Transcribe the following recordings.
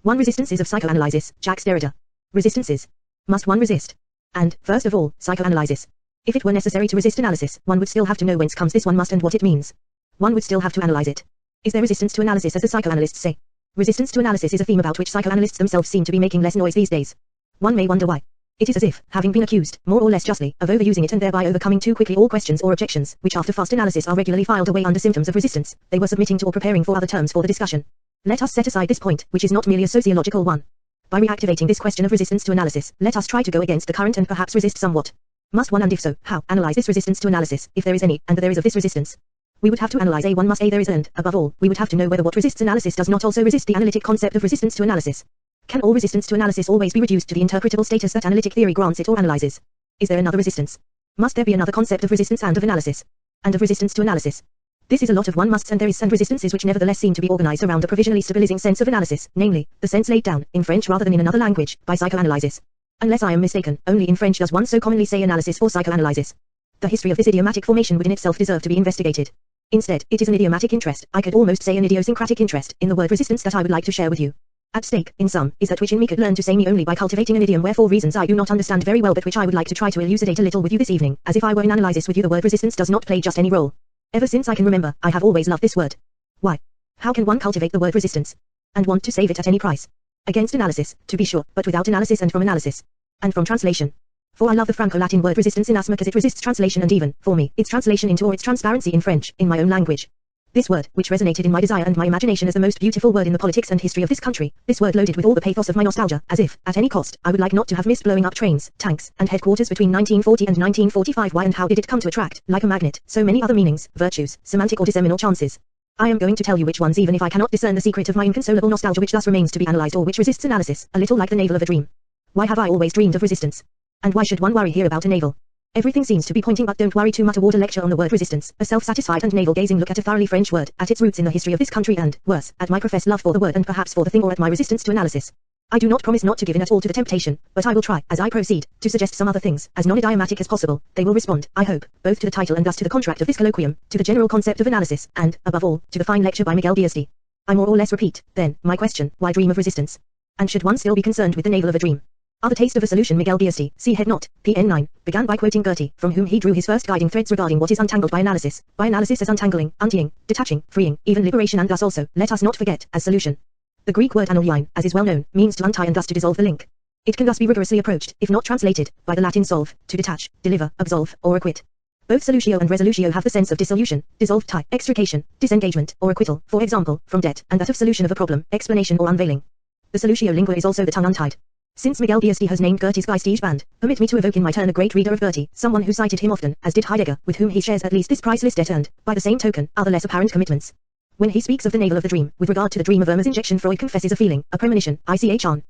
1. Resistances of psychoanalysis, Jacques Derrida. Resistances. Must one resist? And, first of all, psychoanalysis. If it were necessary to resist analysis, one would still have to know whence comes this one must and what it means. One would still have to analyze it. Is there resistance to analysis as the psychoanalysts say? Resistance to analysis is a theme about which psychoanalysts themselves seem to be making less noise these days. One may wonder why. It is as if, having been accused, more or less justly, of overusing it and thereby overcoming too quickly all questions or objections, which after fast analysis are regularly filed away under symptoms of resistance, they were submitting to or preparing for other terms for the discussion. Let us set aside this point, which is not merely a sociological one. By reactivating this question of resistance to analysis, let us try to go against the current and perhaps resist somewhat. Must one, and if so, how, analyze this resistance to analysis, if there is any, and the there is of this resistance? We would have to analyze A1 must A there is and, above all, we would have to know whether what resists analysis does not also resist the analytic concept of resistance to analysis. Can all resistance to analysis always be reduced to the interpretable status that analytic theory grants it or analyzes? Is there another resistance? Must there be another concept of resistance and of analysis? And of resistance to analysis? This is a lot of one musts and there is and resistances which nevertheless seem to be organized around a provisionally stabilizing sense of analysis, namely, the sense laid down, in French rather than in another language, by psychoanalysis. Unless I am mistaken, only in French does one so commonly say analysis or psychoanalysis. The history of this idiomatic formation would in itself deserve to be investigated. Instead, it is an idiomatic interest, I could almost say an idiosyncratic interest, in the word resistance that I would like to share with you. At stake, in sum, is that which in me could learn to say me only by cultivating an idiom wherefore reasons I do not understand very well but which I would like to try to elucidate a little with you this evening, as if I were in analysis with you. The word resistance does not play just any role. Ever since I can remember, I have always loved this word. Why? How can one cultivate the word resistance? And want to save it at any price? Against analysis, to be sure, but without analysis and from analysis. And from translation. For I love the Franco-Latin word resistance inasmuch as it resists translation and even, for me, its translation into or its transparency in French, in my own language. This word, which resonated in my desire and my imagination as the most beautiful word in the politics and history of this country, this word loaded with all the pathos of my nostalgia, as if, at any cost, I would like not to have missed blowing up trains, tanks, and headquarters between 1940 and 1945. Why and how did it come to attract, like a magnet, so many other meanings, virtues, semantic or disseminal chances? I am going to tell you which ones, even if I cannot discern the secret of my inconsolable nostalgia which thus remains to be analyzed or which resists analysis, a little like the navel of a dream. Why have I always dreamed of resistance? And why should one worry here about a navel? Everything seems to be pointing, but don't worry too much. Award a lecture on the word resistance, a self-satisfied and navel-gazing look at a thoroughly French word, at its roots in the history of this country and, worse, at my professed love for the word and perhaps for the thing or at my resistance to analysis. I do not promise not to give in at all to the temptation, but I will try, as I proceed, to suggest some other things, as non-idiomatic as possible. They will respond, I hope, both to the title and thus to the contract of this colloquium, to the general concept of analysis, and, above all, to the fine lecture by Miguel Diaz. I more or less repeat, then, my question, why dream of resistance? And should one still be concerned with the navel of a dream? The taste of a solution. Miguel Diaz, see head not, PN 9, began by quoting Goethe, from whom he drew his first guiding threads regarding what is untangled by analysis as untangling, untying, detaching, freeing, even liberation, and thus also, let us not forget, as solution. The Greek word anolyein, as is well known, means to untie and thus to dissolve the link. It can thus be rigorously approached, if not translated, by the Latin solve, to detach, deliver, absolve, or acquit. Both solutio and resolutio have the sense of dissolution, dissolved tie, extrication, disengagement, or acquittal, for example, from debt, and that of solution of a problem, explanation or unveiling. The solutio lingua is also the tongue untied. Since Miguel Diaz has named Goethe's Geistige Band, permit me to evoke in my turn a great reader of Goethe, someone who cited him often, as did Heidegger, with whom he shares at least this priceless debt and, by the same token, other less apparent commitments. When he speaks of the navel of the dream, with regard to the dream of Irma's injection, Freud confesses a feeling, a premonition,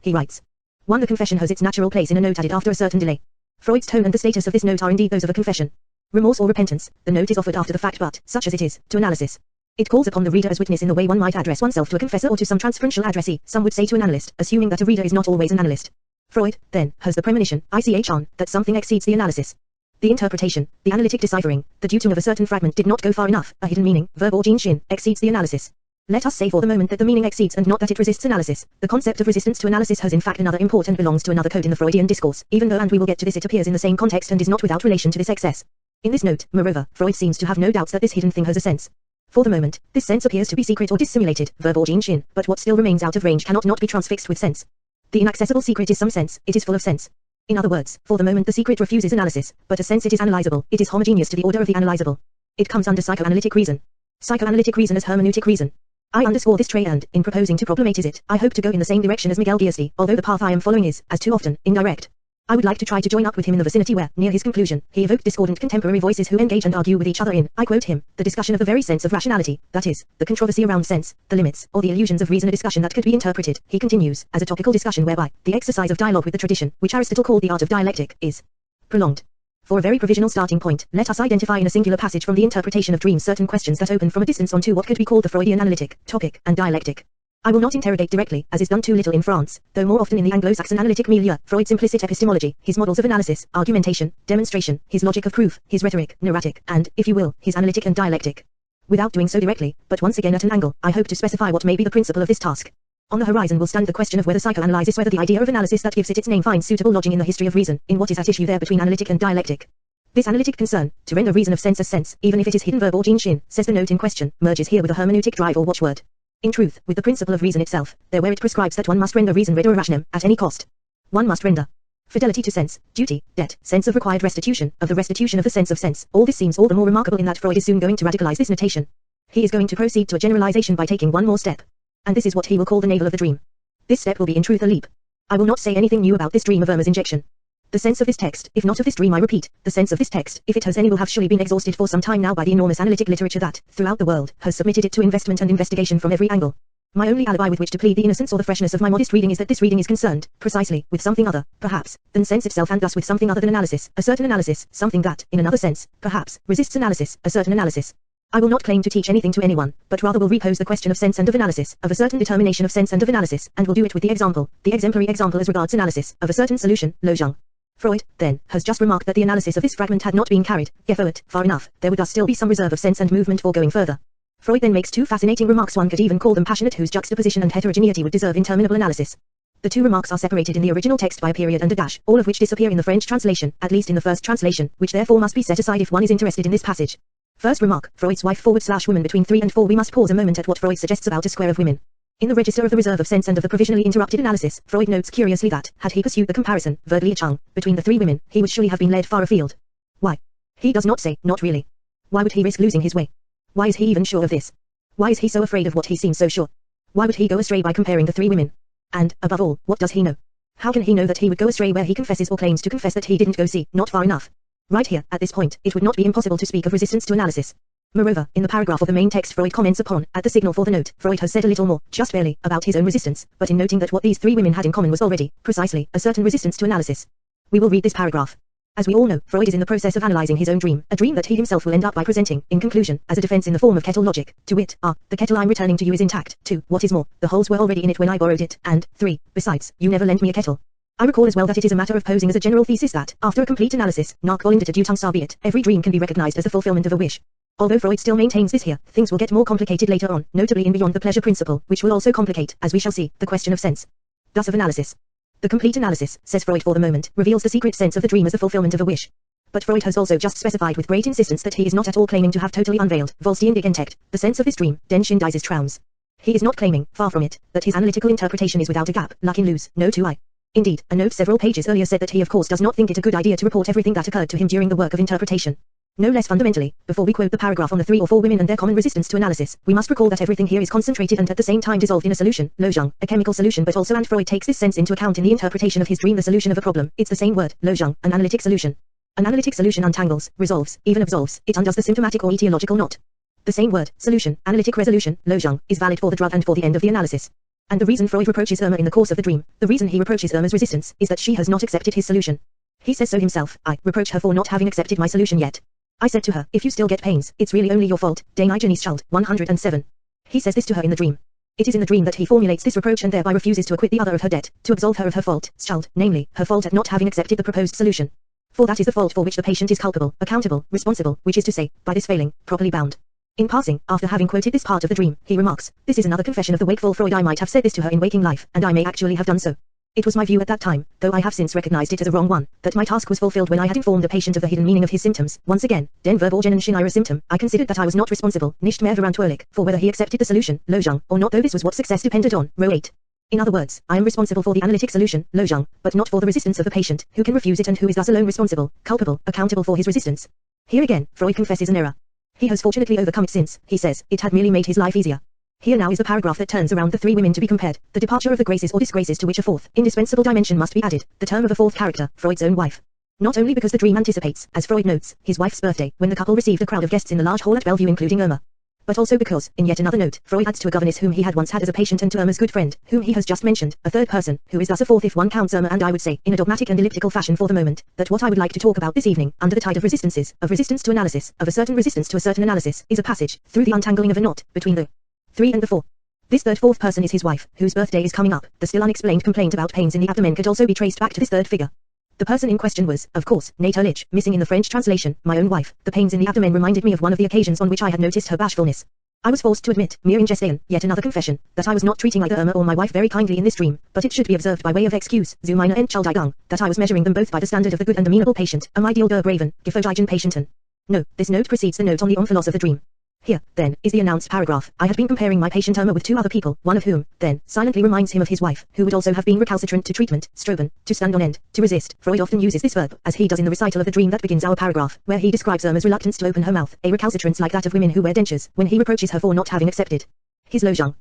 he writes. 1. The confession has its natural place in a note added after a certain delay. Freud's tone and the status of this note are indeed those of a confession. Remorse or repentance, the note is offered after the fact but, such as it is, to analysis. It calls upon the reader as witness in the way one might address oneself to a confessor or to some transferential addressee, some would say to an analyst, assuming that a reader is not always an analyst. Freud, then, has the premonition, that something exceeds the analysis. The interpretation, the analytic deciphering, the deutung of a certain fragment did not go far enough, a hidden meaning, verb or gene exceeds the analysis. Let us say for the moment that the meaning exceeds and not that it resists analysis. The concept of resistance to analysis has in fact another import and belongs to another code in the Freudian discourse, even though, and we will get to this, it appears in the same context and is not without relation to this excess. In this note, moreover, Freud seems to have no doubts that this hidden thing has a sense. For the moment, this sense appears to be secret or dissimulated, verb or gene but what still remains out of range cannot not be transfixed with sense. The inaccessible secret is some sense, it is full of sense. In other words, for the moment the secret refuses analysis, but as sense it is analyzable, it is homogeneous to the order of the analyzable. It comes under psychoanalytic reason. Psychoanalytic reason as hermeneutic reason. I underscore this trait and, in proposing to problematize it, I hope to go in the same direction as Miguel Diaz, although the path I am following is, as too often, indirect. I would like to try to join up with him in the vicinity where, near his conclusion, he evoked discordant contemporary voices who engage and argue with each other in, I quote him, the discussion of the very sense of rationality, that is, the controversy around sense, the limits, or the illusions of reason, a discussion that could be interpreted, he continues, as a topical discussion whereby, the exercise of dialogue with the tradition, which Aristotle called the art of dialectic, is prolonged. For a very provisional starting point, let us identify in a singular passage from the interpretation of dreams certain questions that open from a distance onto what could be called the Freudian analytic, topic, and dialectic. I will not interrogate directly, as is done too little in France, though more often in the Anglo-Saxon analytic milieu, Freud's implicit epistemology, his models of analysis, argumentation, demonstration, his logic of proof, his rhetoric, narratic, and, if you will, his analytic and dialectic. Without doing so directly, but once again at an angle, I hope to specify what may be the principle of this task. On the horizon will stand the question of whether psychoanalysis, whether the idea of analysis that gives it its name finds suitable lodging in the history of reason, in what is at issue there between analytic and dialectic. This analytic concern, to render reason of sense as sense, even if it is hidden verb or Shin, says the note in question, merges here with a hermeneutic drive or watchword. In truth, with the principle of reason itself, there where it prescribes that one must render reason redere rationem, at any cost. One must render fidelity to sense, duty, debt, sense of required restitution, of the restitution of the sense of sense. All this seems all the more remarkable in that Freud is soon going to radicalize this notation. He is going to proceed to a generalization by taking one more step. And this is what he will call the navel of the dream. This step will be in truth a leap. I will not say anything new about this dream of Irma's injection. The sense of this text, if not of this dream I repeat, the sense of this text, if it has any will have surely been exhausted for some time now by the enormous analytic literature that, throughout the world, has submitted it to investment and investigation from every angle. My only alibi with which to plead the innocence or the freshness of my modest reading is that this reading is concerned, precisely, with something other, perhaps, than sense itself, and thus with something other than analysis, a certain analysis, something that, in another sense, perhaps, resists analysis, a certain analysis. I will not claim to teach anything to anyone, but rather will repose the question of sense and of analysis, of a certain determination of sense and of analysis, and will do it with the example, the exemplary example as regards analysis, of a certain solution, Lojong. Freud, then, has just remarked that the analysis of this fragment had not been carried, forward, far enough, there would thus still be some reserve of sense and movement for going further. Freud then makes two fascinating remarks, one could even call them passionate, whose juxtaposition and heterogeneity would deserve interminable analysis. The two remarks are separated in the original text by a period and a dash, all of which disappear in the French translation, at least in the first translation, which therefore must be set aside if one is interested in this passage. First remark, Freud's wife / woman between 3 and 4. We must pause a moment at what Freud suggests about a square of women. In the register of the reserve of sense and of the provisionally interrupted analysis, Freud notes curiously that, had he pursued the comparison, Verdlichung, between the 3 women, he would surely have been led far afield. Why? He does not say, not really. Why would he risk losing his way? Why is he even sure of this? Why is he so afraid of what he seems so sure? Why would he go astray by comparing the 3 women? And, above all, what does he know? How can he know that he would go astray where he confesses or claims to confess that he didn't go see, not far enough? Right here, at this point, it would not be impossible to speak of resistance to analysis. Moreover, in the paragraph of the main text Freud comments upon, at the signal for the note, Freud has said a little more, just barely, about his own resistance, but in noting that what these 3 women had in common was already, precisely, a certain resistance to analysis. We will read this paragraph. As we all know, Freud is in the process of analyzing his own dream, a dream that he himself will end up by presenting, in conclusion, as a defense in the form of kettle logic, to wit, the kettle I'm returning to you is intact, 2, what is more, the holes were already in it when I borrowed it, and, 3, besides, you never lent me a kettle. I recall as well that it is a matter of posing as a general thesis that, after a complete analysis, nach vollendeter Deutungsarbeit, every dream can be recognized as the fulfillment of a wish. Although Freud still maintains this here, things will get more complicated later on, notably in Beyond the Pleasure Principle, which will also complicate, as we shall see, the question of sense. Thus of analysis. The complete analysis, says Freud for the moment, reveals the secret sense of the dream as the fulfillment of a wish. But Freud has also just specified with great insistence that he is not at all claiming to have totally unveiled, vollständig entdeckt, the sense of this dream, den Sinn dieses Traums. He is not claiming, far from it, that his analytical interpretation is without a gap, lack in lose, no 2I. Indeed, a note several pages earlier said that he of course does not think it a good idea to report everything that occurred to him during the work of interpretation. No less fundamentally, before we quote the paragraph on the 3 or 4 women and their common resistance to analysis, we must recall that everything here is concentrated and at the same time dissolved in a solution, Lojong, a chemical solution, but also, and Freud takes this sense into account in the interpretation of his dream, the solution of a problem. It's the same word, Lojong, an analytic solution. An analytic solution untangles, resolves, even absolves, it undoes the symptomatic or etiological knot. The same word, solution, analytic resolution, Lojong, is valid for the drug and for the end of the analysis. And the reason Freud reproaches Irma in the course of the dream, the reason he reproaches Irma's resistance, is that she has not accepted his solution. He says so himself, I reproach her for not having accepted my solution yet. I said to her, if you still get pains, it's really only your fault, Den Igenis Schuld, 107. He says this to her in the dream. It is in the dream that he formulates this reproach and thereby refuses to acquit the other of her debt, to absolve her of her fault, Schuld, namely, her fault at not having accepted the proposed solution. For that is the fault for which the patient is culpable, accountable, responsible, which is to say, by this failing, properly bound. In passing, after having quoted this part of the dream, he remarks, this is another confession of the wakeful Freud. I might have said this to her in waking life, and I may actually have done so. It was my view at that time, though I have since recognized it as a wrong one, that my task was fulfilled when I had informed the patient of the hidden meaning of his symptoms. Once again, den Verborgenen ihrer symptom, I considered that I was not responsible, nicht mehr verantwortlich, for whether he accepted the solution, Lojong, or not, though this was what success depended on, row 8. In other words, I am responsible for the analytic solution, Lojong, but not for the resistance of the patient, who can refuse it and who is thus alone responsible, culpable, accountable for his resistance. Here again, Freud confesses an error. He has fortunately overcome it since, he says, it had merely made his life easier. Here now is the paragraph that turns around the 3 women to be compared, the departure of the graces or disgraces to which a 4th, indispensable dimension must be added, the term of a 4th character, Freud's own wife. Not only because the dream anticipates, as Freud notes, his wife's birthday, when the couple received a crowd of guests in the large hall at Bellevue including Irma. But also because, in yet another note, Freud adds to a governess whom he had once had as a patient and to Irma's good friend, whom he has just mentioned, a 3rd person, who is thus a 4th if one counts Irma, and I would say, in a dogmatic and elliptical fashion for the moment, that what I would like to talk about this evening, under the tide of resistances, of resistance to analysis, of a certain resistance to a certain analysis, is a passage, through the untangling of a knot, between the 3 and the 4. This 3rd 4th person is his wife, whose birthday is coming up. The still unexplained complaint about pains in the abdomen could also be traced back to this 3rd figure. The person in question was, of course, natürlich, missing in the French translation, my own wife. The pains in the abdomen reminded me of one of the occasions on which I had noticed her bashfulness. I was forced to admit, mere ingestion, yet another confession, that I was not treating either Irma or my wife very kindly in this dream, but it should be observed by way of excuse, zu meiner Entschuldigung, that I was measuring them both by the standard of the good and amenable patient, am ideal Graven, gefodigen Patienten. No, this note precedes the note on the omphalos of the dream. Here, then, is the announced paragraph. I had been comparing my patient Irma with two other people, one of whom, then, silently reminds him of his wife, who would also have been recalcitrant to treatment, stroben, to stand on end, to resist. Freud often uses this verb, as he does in the recital of the dream that begins our paragraph, where he describes Irma's reluctance to open her mouth, a recalcitrance like that of women who wear dentures, when he reproaches her for not having accepted his Lojong.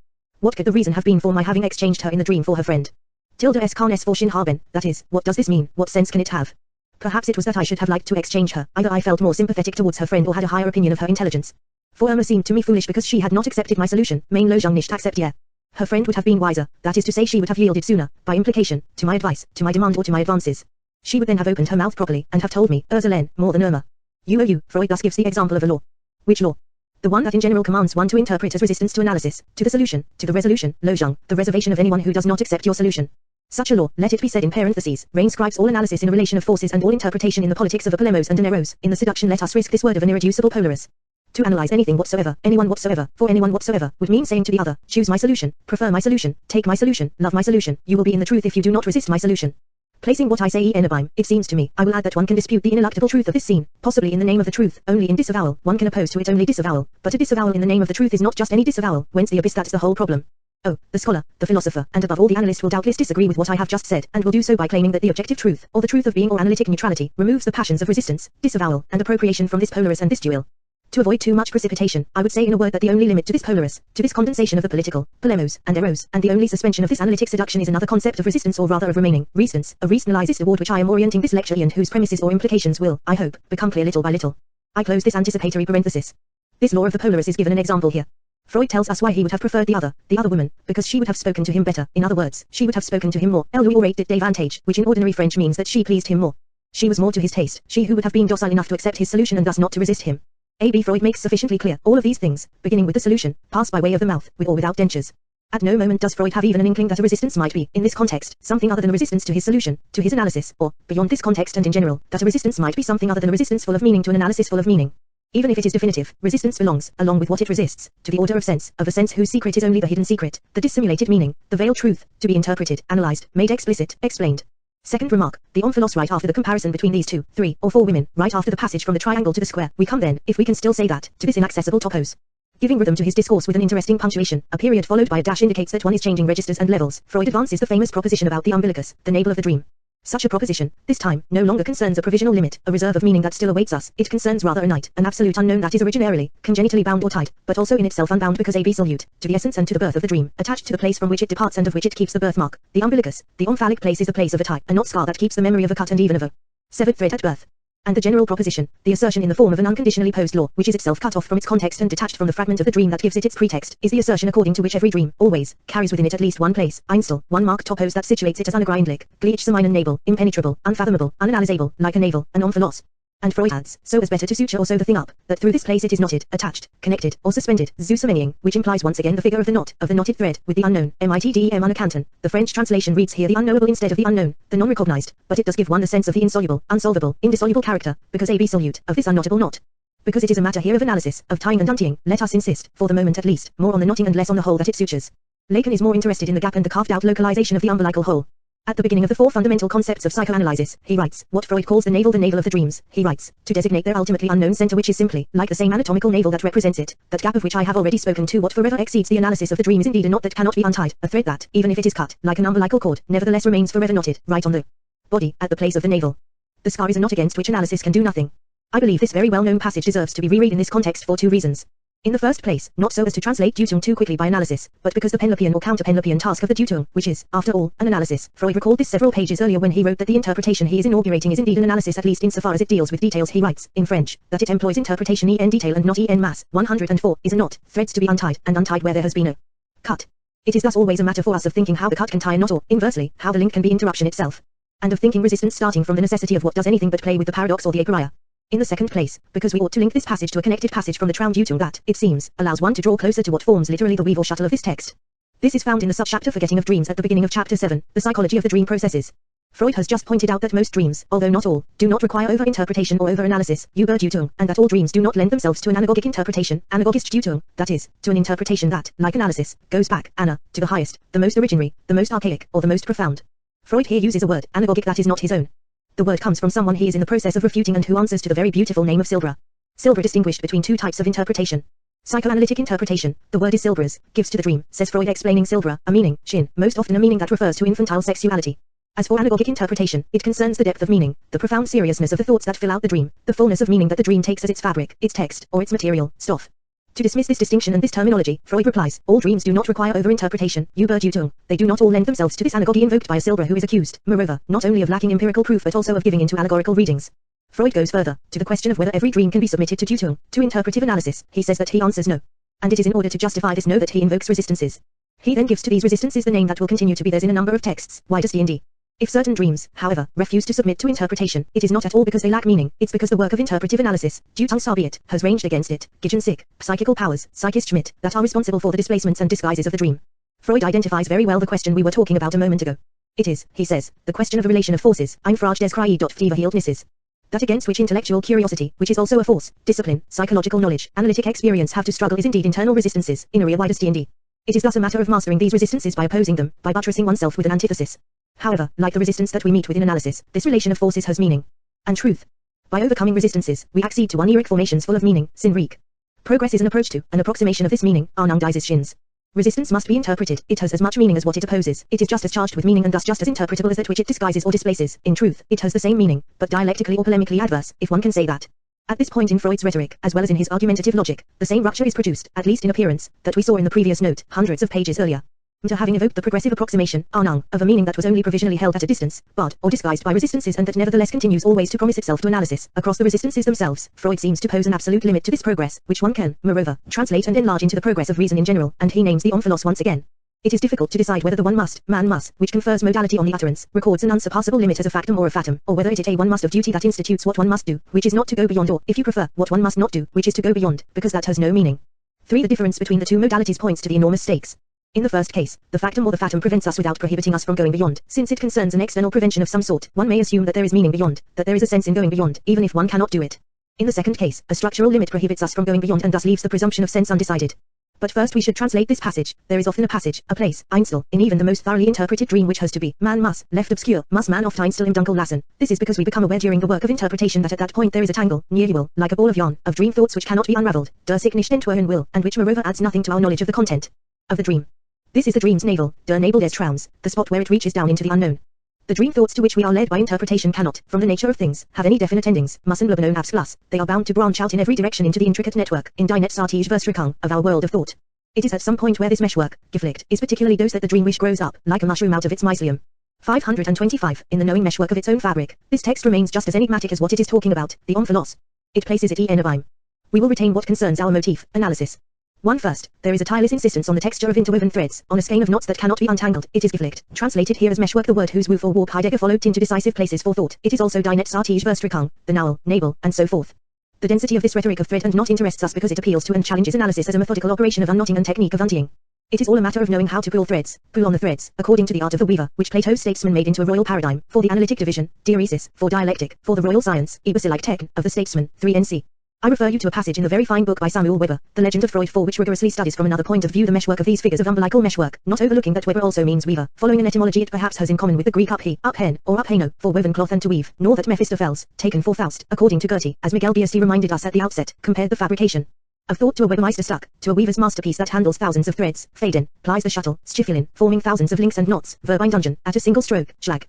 What could the reason have been for my having exchanged her in the dream for her friend? Tilde es kann es Forschen haben, that is, what does this mean, what sense can it have? Perhaps it was that I should have liked to exchange her, either I felt more sympathetic towards her friend or had a higher opinion of her intelligence. For Irma seemed to me foolish because she had not accepted my solution, mein Lojong nicht akzeptiert. Her friend would have been wiser, that is to say she would have yielded sooner, by implication, to my advice, to my demand or to my advances. She would then have opened her mouth properly, and have told me, Ursulaine, more than Irma. You, Freud thus gives the example of a law. Which law? The one that in general commands one to interpret as resistance to analysis, to the solution, to the resolution, Lojong, the reservation of anyone who does not accept your solution. Such a law, let it be said in parentheses, reinscribes all analysis in a relation of forces and all interpretation in the politics of a polemos and an eros. In the seduction let us risk this word of an irreducible polaris. To analyze anything whatsoever, anyone whatsoever, for anyone whatsoever, would mean saying to the other, choose my solution, prefer my solution, take my solution, love my solution, you will be in the truth if you do not resist my solution. Placing what I say in a bind, it seems to me, I will add that one can dispute the ineluctable truth of this scene, possibly in the name of the truth, only in disavowal, one can oppose to it only disavowal, but a disavowal in the name of the truth is not just any disavowal, whence the abyss that's the whole problem. Oh, the scholar, the philosopher, and above all the analyst will doubtless disagree with what I have just said, and will do so by claiming that the objective truth, or the truth of being or analytic neutrality, removes the passions of resistance, disavowal, and appropriation from this polaris and this dual. To avoid too much precipitation, I would say in a word that the only limit to this polaris, to this condensation of the political, polemos, and eros, and the only suspension of this analytic seduction is another concept of resistance or rather of remaining, resistance, a reasonalized toward which I am orienting this lecture and whose premises or implications will, I hope, become clear little by little. I close this anticipatory parenthesis. This law of the polaris is given an example here. Freud tells us why he would have preferred the other woman, because she would have spoken to him better, in other words, she would have spoken to him more, elle lui aurait dit davantage, which in ordinary French means that she pleased him more. She was more to his taste, she who would have been docile enough to accept his solution and thus not to resist him. A.B. Freud makes sufficiently clear, all of these things, beginning with the solution, pass by way of the mouth, with or without dentures. At no moment does Freud have even an inkling that a resistance might be, in this context, something other than a resistance to his solution, to his analysis, or, beyond this context and in general, that a resistance might be something other than a resistance full of meaning to an analysis full of meaning. Even if it is definitive, resistance belongs, along with what it resists, to the order of a sense whose secret is only the hidden secret, the dissimulated meaning, the veiled truth, to be interpreted, analyzed, made explicit, explained. Second remark, the omphalos right after the comparison between these 2, 3, or 4 women, right after the passage from the triangle to the square, we come then, if we can still say that, to this inaccessible topos. Giving rhythm to his discourse with an interesting punctuation, a period followed by a dash indicates that one is changing registers and levels. Freud advances the famous proposition about the umbilicus, the navel of the dream. Such a proposition, this time, no longer concerns a provisional limit, a reserve of meaning that still awaits us, it concerns rather a night, an absolute unknown that is originarily, congenitally bound or tied, but also in itself unbound because a solute, to the essence and to the birth of the dream, attached to the place from which it departs and of which it keeps the birthmark. The umbilicus, the omphalic place is the place of a tie, a not scar that keeps the memory of a cut and even of a severed thread at birth. And the general proposition, the assertion in the form of an unconditionally posed law, which is itself cut off from its context and detached from the fragment of the dream that gives it its pretext, is the assertion according to which every dream, always, carries within it at least one place, Einzel, one marked topos that situates it as unergründlich, gleichsam einen Nebel, impenetrable, unfathomable, unanalysable, like a navel, an omphalos. And Freud adds, so as better to suture or sew the thing up, that through this place it is knotted, attached, connected, or suspended, zusammenhänging, which implies once again the figure of the knot, of the knotted thread, with the unknown, mitdem unerkannten. The French translation reads here the unknowable instead of the unknown, the non-recognized, but it does give one the sense of the insoluble, unsolvable, indissoluble character, because a solute, of this unknotable knot. Because it is a matter here of analysis, of tying and untying, let us insist, for the moment at least, more on the knotting and less on the hole that it sutures. Lacan is more interested in the gap and the carved-out localization of the umbilical hole. At the beginning of the 4 fundamental concepts of psychoanalysis, he writes, what Freud calls the navel of the dreams, he writes, to designate their ultimately unknown center which is simply, like the same anatomical navel that represents it, that gap of which I have already spoken to. What forever exceeds the analysis of the dream is indeed a knot that cannot be untied, a thread that, even if it is cut, like an umbilical cord, nevertheless remains forever knotted, right on the body, at the place of the navel. The scar is a knot against which analysis can do nothing. I believe this very well-known passage deserves to be reread in this context for 2 reasons. In the first place, not so as to translate Deutung too quickly by analysis, but because the Penlopian or counter-Penlopian task of the Deutung, which is, after all, an analysis. Freud recalled this several pages earlier when he wrote that the interpretation he is inaugurating is indeed an analysis, at least insofar as it deals with details. He writes, in French, that it employs interpretation en detail and not en masse. 104 is a knot, threads to be untied, and untied where there has been no cut. It is thus always a matter for us of thinking how the cut can tie a knot, or, inversely, how the link can be interruption itself. And of thinking resistance starting from the necessity of what does anything but play with the paradox or the aporia. In the second place, because we ought to link this passage to a connected passage from the Traumdeutung that, it seems, allows one to draw closer to what forms literally the weave or shuttle of this text. This is found in the subchapter Forgetting of Dreams at the beginning of chapter 7, the psychology of the dream processes. Freud has just pointed out that most dreams, although not all, do not require over-interpretation or over-analysis, Überdeutung, and that all dreams do not lend themselves to an anagogic interpretation, Analogistdeutung, that is, to an interpretation that, like analysis, goes back, ana, to the highest, the most originary, the most archaic, or the most profound. Freud here uses a word, anagogic, that is not his own. The word comes from someone he is in the process of refuting and who answers to the very beautiful name of Silbra. Silbra distinguished between two types of interpretation. Psychoanalytic interpretation, the word is Silbra's, gives to the dream, says Freud explaining Silbra, a meaning, shin, most often a meaning that refers to infantile sexuality. As for anagogic interpretation, it concerns the depth of meaning, the profound seriousness of the thoughts that fill out the dream, the fullness of meaning that the dream takes as its fabric, its text, or its material, stuff. To dismiss this distinction and this terminology, Freud replies, all dreams do not require over-interpretation, Überdeutung. They do not all lend themselves to this anagogy invoked by a Silbra who is accused, moreover, not only of lacking empirical proof but also of giving into allegorical readings. Freud goes further, to the question of whether every dream can be submitted to Deutung, to interpretive analysis. He says that he answers no. And it is in order to justify this no that he invokes resistances. He then gives to these resistances the name that will continue to be theirs in a number of texts, Widerste D&D. If certain dreams, however, refuse to submit to interpretation, it is not at all because they lack meaning, it's because the work of interpretive analysis, Deutung Sabiet, has ranged against it, Gijon Sick, psychical powers, Psychist Schmidt, that are responsible for the displacements and disguises of the dream. Freud identifies very well the question we were talking about a moment ago. It is, he says, the question of a relation of forces, Einfrage des Verhieltnisses. That against which intellectual curiosity, which is also a force, discipline, psychological knowledge, analytic experience have to struggle is indeed internal resistances, inner Widerste D&D. It is thus a matter of mastering these resistances by opposing them, by buttressing oneself with an antithesis. However, like the resistance that we meet with in analysis, this relation of forces has meaning and truth. By overcoming resistances, we accede to oniric formations full of meaning, Sinnreich. Progress is an approach to, an approximation of this meaning, Ahnung dieses Sinns. Resistance must be interpreted, it has as much meaning as what it opposes, it is just as charged with meaning and thus just as interpretable as that which it disguises or displaces. In truth, it has the same meaning, but dialectically or polemically adverse, if one can say that. At this point in Freud's rhetoric, as well as in his argumentative logic, the same rupture is produced, at least in appearance, that we saw in the previous note, hundreds of pages earlier. To having evoked the progressive approximation, Ahnung, of a meaning that was only provisionally held at a distance, barred, or disguised by resistances and that nevertheless continues always to promise itself to analysis, across the resistances themselves, Freud seems to pose an absolute limit to this progress, which one can, moreover, translate and enlarge into the progress of reason in general, and he names the omphalos once again. It is difficult to decide whether the one must, man must, which confers modality on the utterance, records an unsurpassable limit as a factum or a fatum, or whether it is a one must of duty that institutes what one must do, which is not to go beyond, or, if you prefer, what one must not do, which is to go beyond, because that has no meaning. 3. The difference between the two modalities points to the enormous stakes. In the first case, the factum or the fatum prevents us without prohibiting us from going beyond. Since it concerns an external prevention of some sort, one may assume that there is meaning beyond, that there is a sense in going beyond, even if one cannot do it. In the second case, a structural limit prohibits us from going beyond and thus leaves the presumption of sense undecided. But first we should translate this passage. There is often a passage, a place, Einzel, in even the most thoroughly interpreted dream which has to be, man muss, left obscure, muss man oft Einzel im Dunkel lassen. This is because we become aware during the work of interpretation that at that point there is a tangle, near like a ball of yarn, of dream thoughts which cannot be unraveled, der sich nicht entwirren will, and which moreover adds nothing to our knowledge of the content of the dream. This is the dream's navel, der Nabel des Traums, the spot where it reaches down into the unknown. The dream thoughts to which we are led by interpretation cannot, from the nature of things, have any definite endings, müssen bleiben Abschluss. They are bound to branch out in every direction into the intricate network, in die netzartige Verstrickung, of our world of thought. It is at some point where this meshwork, Geflecht, is particularly dosed that the dream wish grows up, like a mushroom out of its mycelium. 525, in the knowing meshwork of its own fabric, this text remains just as enigmatic as what it is talking about, the omphalos. It places it en of I'm. We will retain what concerns our motif, analysis. 1. First, there is a tireless insistence on the texture of interwoven threads, on a skein of knots that cannot be untangled. It is Geflecht, translated here as meshwork, the word whose woof or warp Heidegger followed into decisive places for thought. It is also die netzartige Verstrickung, the Nowell, Nabel, and so forth. The density of this rhetoric of thread and knot interests us because it appeals to and challenges analysis as a methodical operation of unknotting and technique of untying. It is all a matter of knowing how to pull threads, pull on the threads, according to the art of the weaver, which Plato's statesman made into a royal paradigm, for the analytic division, diaresis, for dialectic, for the royal science, Übersichtlich of the statesman, 3 NC. I refer you to a passage in the very fine book by Samuel Weber, The Legend of Freud, for which rigorously studies from another point of view the meshwork of these figures of umbilical meshwork, not overlooking that Weber also means weaver, following an etymology it perhaps has in common with the Greek uphe, uphen, or upheno, for woven cloth and to weave, nor that Mephistopheles, taken for Faust, according to Goethe, as Miguel Biesti reminded us at the outset, compared the fabrication of thought to a webmeister stuck, to a weaver's masterpiece that handles thousands of threads, Faden, plies the shuttle, Schiffelen, forming thousands of links and knots, Verbine dungeon, at a single stroke, Schlag.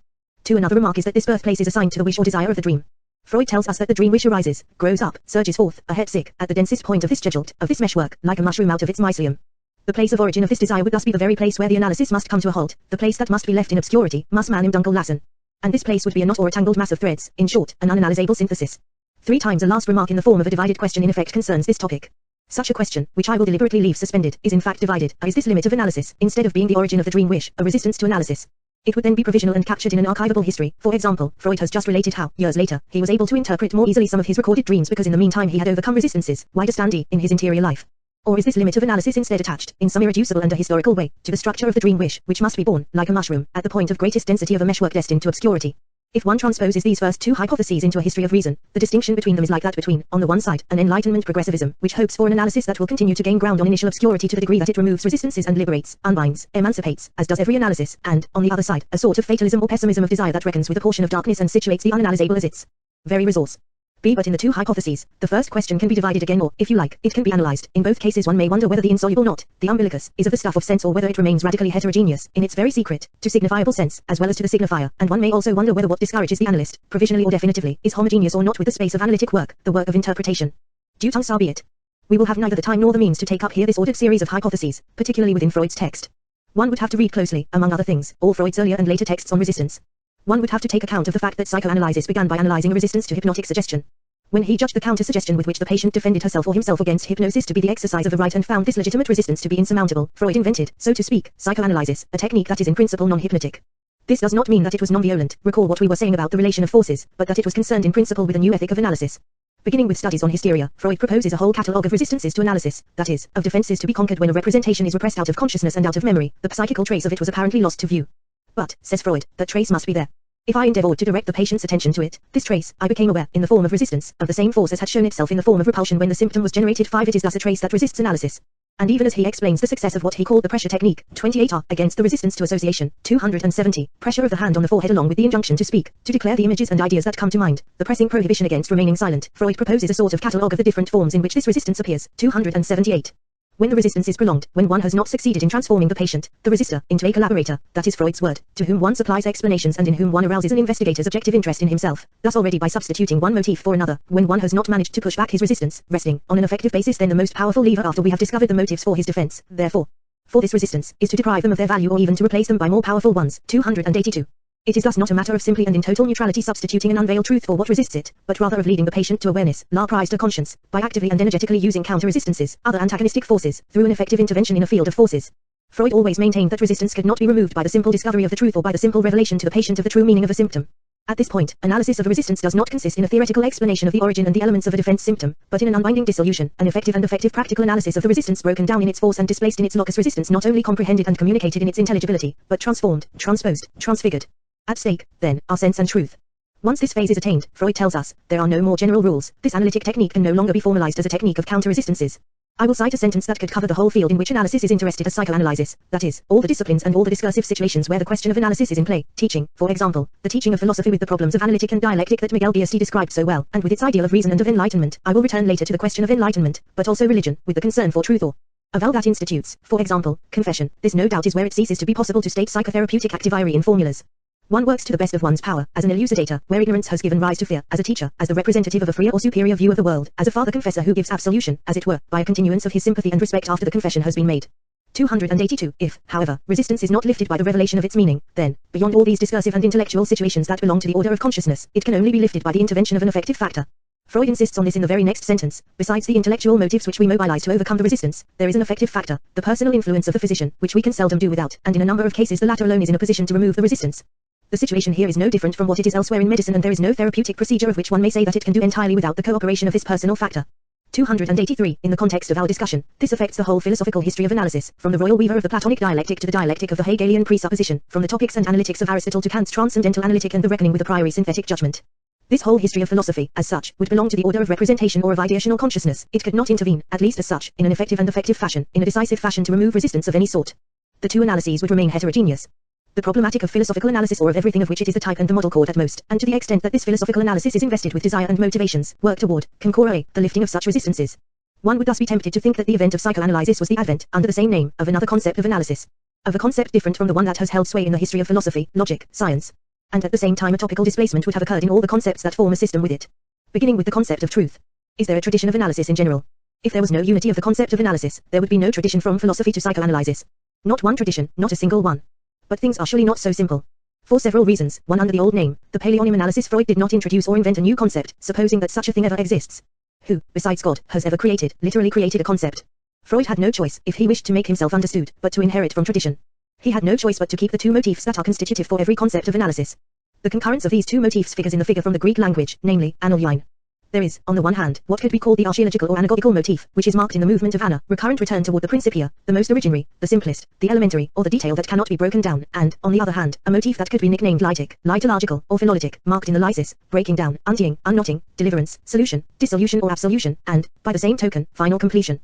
2. Another remark is that this birthplace is assigned to the wish or desire of the dream. Freud tells us that the dream wish arises, grows up, surges forth, ahead sick, at the densest point of this scheduled, of this meshwork, like a mushroom out of its mycelium. The place of origin of this desire would thus be the very place where the analysis must come to a halt, the place that must be left in obscurity, muss man im Dunkel lassen. And this place would be a knot or a tangled mass of threads, in short, an unanalysable synthesis. 3 times a last remark in the form of a divided question in effect concerns this topic. Such a question, which I will deliberately leave suspended, is in fact divided. Is this limit of analysis, instead of being the origin of the dream wish, a resistance to analysis? It would then be provisional and captured in an archivable history. For example, Freud has just related how, years later, he was able to interpret more easily some of his recorded dreams because in the meantime he had overcome resistances, Widerstände, in his interior life. Or is this limit of analysis instead attached, in some irreducible and a historical way, to the structure of the dream wish, which must be born, like a mushroom, at the point of greatest density of a meshwork destined to obscurity? If one transposes these first two hypotheses into a history of reason, the distinction between them is like that between, on the one side, an Enlightenment progressivism, which hopes for an analysis that will continue to gain ground on initial obscurity to the degree that it removes resistances and liberates, unbinds, emancipates, as does every analysis, and, on the other side, a sort of fatalism or pessimism of desire that reckons with a portion of darkness and situates the unanalysable as its very resource. But in the two hypotheses, the first question can be divided again or, if you like, it can be analyzed. In both cases one may wonder whether the insoluble knot, the umbilicus, is of the stuff of sense or whether it remains radically heterogeneous, in its very secret, to signifiable sense, as well as to the signifier, and one may also wonder whether what discourages the analyst, provisionally or definitively, is homogeneous or not with the space of analytic work, the work of interpretation. Due tongues be it. We will have neither the time nor the means to take up here this ordered series of hypotheses, particularly within Freud's text. One would have to read closely, among other things, all Freud's earlier and later texts on resistance. One would have to take account of the fact that psychoanalysis began by analyzing a resistance to hypnotic suggestion. When he judged the counter-suggestion with which the patient defended herself or himself against hypnosis to be the exercise of a right and found this legitimate resistance to be insurmountable, Freud invented, so to speak, psychoanalysis, a technique that is in principle non-hypnotic. This does not mean that it was non-violent, recall what we were saying about the relation of forces, but that it was concerned in principle with a new ethic of analysis. Beginning with studies on hysteria, Freud proposes a whole catalogue of resistances to analysis, that is, of defenses to be conquered when a representation is repressed out of consciousness and out of memory, the psychical trace of it was apparently lost to view. But, says Freud, that trace must be there. If I endeavored to direct the patient's attention to it, this trace, I became aware, in the form of resistance, of the same force as had shown itself in the form of repulsion when the symptom was generated. 5. It is thus a trace that resists analysis. And even as he explains the success of what he called the pressure technique, 28 are, against the resistance to association, 270, pressure of the hand on the forehead along with the injunction to speak, to declare the images and ideas that come to mind, the pressing prohibition against remaining silent, Freud proposes a sort of catalogue of the different forms in which this resistance appears, 278. When the resistance is prolonged, when one has not succeeded in transforming the patient, the resistor, into a collaborator, that is Freud's word, to whom one supplies explanations and in whom one arouses an investigator's objective interest in himself, thus already by substituting one motif for another, when one has not managed to push back his resistance, resting, on an effective basis then the most powerful lever after we have discovered the motives for his defense, therefore, for this resistance, is to deprive them of their value or even to replace them by more powerful ones, 282. It is thus not a matter of simply and in total neutrality substituting an unveiled truth for what resists it, but rather of leading the patient to awareness, la prise to conscience, by actively and energetically using counter-resistances, other antagonistic forces, through an effective intervention in a field of forces. Freud always maintained that resistance could not be removed by the simple discovery of the truth or by the simple revelation to the patient of the true meaning of a symptom. At this point, analysis of a resistance does not consist in a theoretical explanation of the origin and the elements of a defense symptom, but in an unbinding dissolution, an effective and effective practical analysis of the resistance broken down in its force and displaced in its locus. Resistance not only comprehended and communicated in its intelligibility, but transformed, transposed, transfigured. At stake, then, are sense and truth. Once this phase is attained, Freud tells us, there are no more general rules. This analytic technique can no longer be formalized as a technique of counter-resistances. I will cite a sentence that could cover the whole field in which analysis is interested as psychoanalysis, that is, all the disciplines and all the discursive situations where the question of analysis is in play. Teaching, for example, the teaching of philosophy with the problems of analytic and dialectic that Miguel Biesti described so well, and with its ideal of reason and of enlightenment. I will return later to the question of enlightenment, but also religion, with the concern for truth or of all that institutes, for example, confession. This no doubt is where it ceases to be possible to state psychotherapeutic active in formulas. One works to the best of one's power, as an elucidator, where ignorance has given rise to fear, as a teacher, as the representative of a freer or superior view of the world, as a father confessor who gives absolution, as it were, by a continuance of his sympathy and respect after the confession has been made. 282. If, however, resistance is not lifted by the revelation of its meaning, then, beyond all these discursive and intellectual situations that belong to the order of consciousness, it can only be lifted by the intervention of an effective factor. Freud insists on this in the very next sentence. Besides the intellectual motives which we mobilize to overcome the resistance, there is an effective factor, the personal influence of the physician, which we can seldom do without, and in a number of cases the latter alone is in a position to remove the resistance. The situation here is no different from what it is elsewhere in medicine, and there is no therapeutic procedure of which one may say that it can do entirely without the cooperation of this personal factor. 283. In the context of our discussion, this affects the whole philosophical history of analysis, from the royal weaver of the Platonic dialectic to the dialectic of the Hegelian presupposition, from the topics and analytics of Aristotle to Kant's transcendental analytic and the reckoning with the priori synthetic judgment. This whole history of philosophy, as such, would belong to the order of representation or of ideational consciousness. It could not intervene, at least as such, in an effective and effective fashion, in a decisive fashion to remove resistance of any sort. The two analyses would remain heterogeneous. The problematic of philosophical analysis, or of everything of which it is the type and the model chord at most, and to the extent that this philosophical analysis is invested with desire and motivations, work toward, can the lifting of such resistances. One would thus be tempted to think that the event of psychoanalysis was the advent, under the same name, of another concept of analysis. Of a concept different from the one that has held sway in the history of philosophy, logic, science. And at the same time a topical displacement would have occurred in all the concepts that form a system with it. Beginning with the concept of truth. Is there a tradition of analysis in general? If there was no unity of the concept of analysis, there would be no tradition from philosophy to psychoanalysis. Not one tradition, not a single one. But things are surely not so simple. For several reasons, one under the old name, the Paleonym analysis. Freud did not introduce or invent a new concept, supposing that such a thing ever exists. Who, besides God, has ever created, literally created a concept? Freud had no choice, if he wished to make himself understood, but to inherit from tradition. He had no choice but to keep the two motifs that are constitutive for every concept of analysis. The concurrence of these two motifs figures in the figure from the Greek language, namely, analgein. There is, on the one hand, what could be called the archaeological or anagogical motif, which is marked in the movement of Anna, recurrent return toward the principia, the most originary, the simplest, the elementary, or the detail that cannot be broken down, and, on the other hand, a motif that could be nicknamed lytic, litological, or philologic, marked in the lysis, breaking down, untying, unknotting, deliverance, solution, dissolution or absolution, and, by the same token, final completion.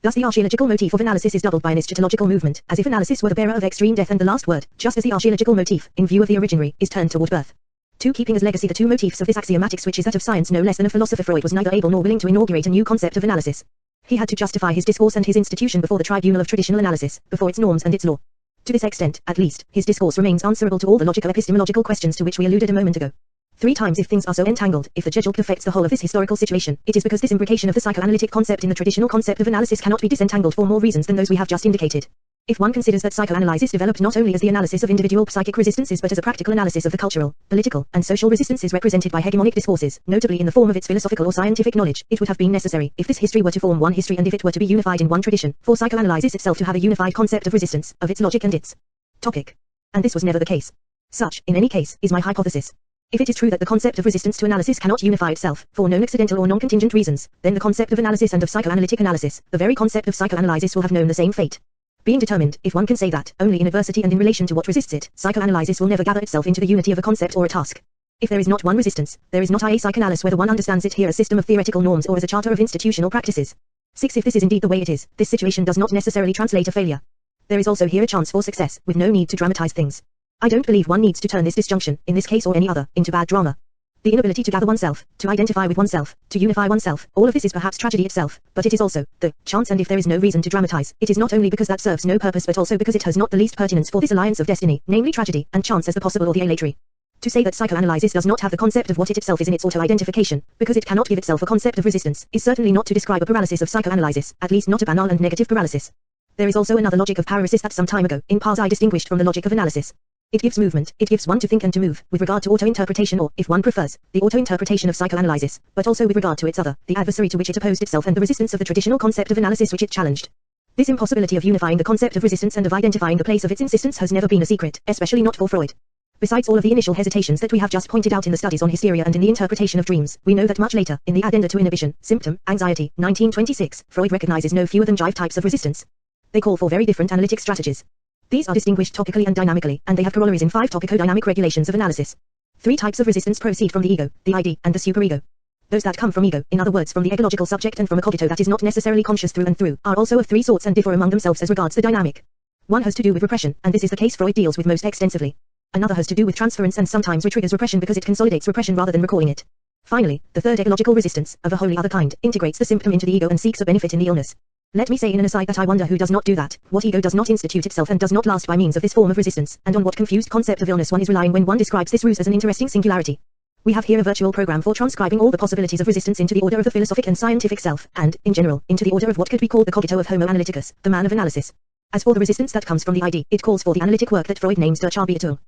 Thus the archaeological motif of analysis is doubled by an eschatological movement, as if analysis were the bearer of extreme death and the last word, just as the archaeological motif, in view of the originary, is turned toward birth. Keeping as legacy the two motifs of this axiomatic switch is that of science no less than of philosopher. Freud was neither able nor willing to inaugurate a new concept of analysis. He had to justify his discourse and his institution before the tribunal of traditional analysis, before its norms and its law. To this extent, at least, his discourse remains answerable to all the logico-epistemological questions to which we alluded a moment ago. 3 times if things are so entangled, if the judge perfects the whole of this historical situation, it is because this imbrication of the psychoanalytic concept in the traditional concept of analysis cannot be disentangled for more reasons than those we have just indicated. If one considers that psychoanalysis developed not only as the analysis of individual psychic resistances but as a practical analysis of the cultural, political, and social resistances represented by hegemonic discourses, notably in the form of its philosophical or scientific knowledge, it would have been necessary, if this history were to form one history and if it were to be unified in one tradition, for psychoanalysis itself to have a unified concept of resistance, of its logic and its topic. And this was never the case. Such, in any case, is my hypothesis. If it is true that the concept of resistance to analysis cannot unify itself, for known accidental or non-contingent reasons, then the concept of analysis and of psychoanalytic analysis, the very concept of psychoanalysis will have known the same fate. Being determined, if one can say that, only in adversity and in relation to what resists it, psychoanalysis will never gather itself into the unity of a concept or a task. If there is not one resistance, there is not a psychoanalysis whether one understands it here as a system of theoretical norms or as a charter of institutional practices. 6. If this is indeed the way it is, this situation does not necessarily translate a failure. There is also here a chance for success, with no need to dramatize things. I don't believe one needs to turn this disjunction, in this case or any other, into bad drama. The inability to gather oneself, to identify with oneself, to unify oneself, all of this is perhaps tragedy itself, but it is also the chance, and if there is no reason to dramatize, it is not only because that serves no purpose but also because it has not the least pertinence for this alliance of destiny, namely tragedy, and chance as the possible or the aleatory. To say that psychoanalysis does not have the concept of what it itself is in its auto-identification, because it cannot give itself a concept of resistance, is certainly not to describe a paralysis of psychoanalysis, at least not a banal and negative paralysis. There is also another logic of paralysis that some time ago, in parts I distinguished from the logic of analysis. It gives movement, it gives one to think and to move, with regard to auto-interpretation or, if one prefers, the auto-interpretation of psychoanalysis, but also with regard to its other, the adversary to which it opposed itself and the resistance of the traditional concept of analysis which it challenged. This impossibility of unifying the concept of resistance and of identifying the place of its insistence has never been a secret, especially not for Freud. Besides all of the initial hesitations that we have just pointed out in the studies on hysteria and in the interpretation of dreams, we know that much later, in the addenda to inhibition, symptom, anxiety, 1926, Freud recognizes no fewer than 5 types of resistance. They call for very different analytic strategies. These are distinguished topically and dynamically, and they have corollaries in 5 topico-dynamic regulations of analysis. 3 types of resistance proceed from the ego, the ID, and the superego. Those that come from ego, in other words from the egological subject and from a cogito that is not necessarily conscious through and through, are also of 3 sorts and differ among themselves as regards the dynamic. One has to do with repression, and this is the case Freud deals with most extensively. Another has to do with transference and sometimes retriggers repression because it consolidates repression rather than recalling it. Finally, the third egological resistance, of a wholly other kind, integrates the symptom into the ego and seeks a benefit in the illness. Let me say in an aside that I wonder who does not do that, what ego does not institute itself and does not last by means of this form of resistance, and on what confused concept of illness one is relying when one describes this ruse as an interesting singularity. We have here a virtual program for transcribing all the possibilities of resistance into the order of the philosophic and scientific self, and, in general, into the order of what could be called the cogito of Homo analyticus, the man of analysis. As for the resistance that comes from the ID, it calls for the analytic work that Freud names Durcharbeitung.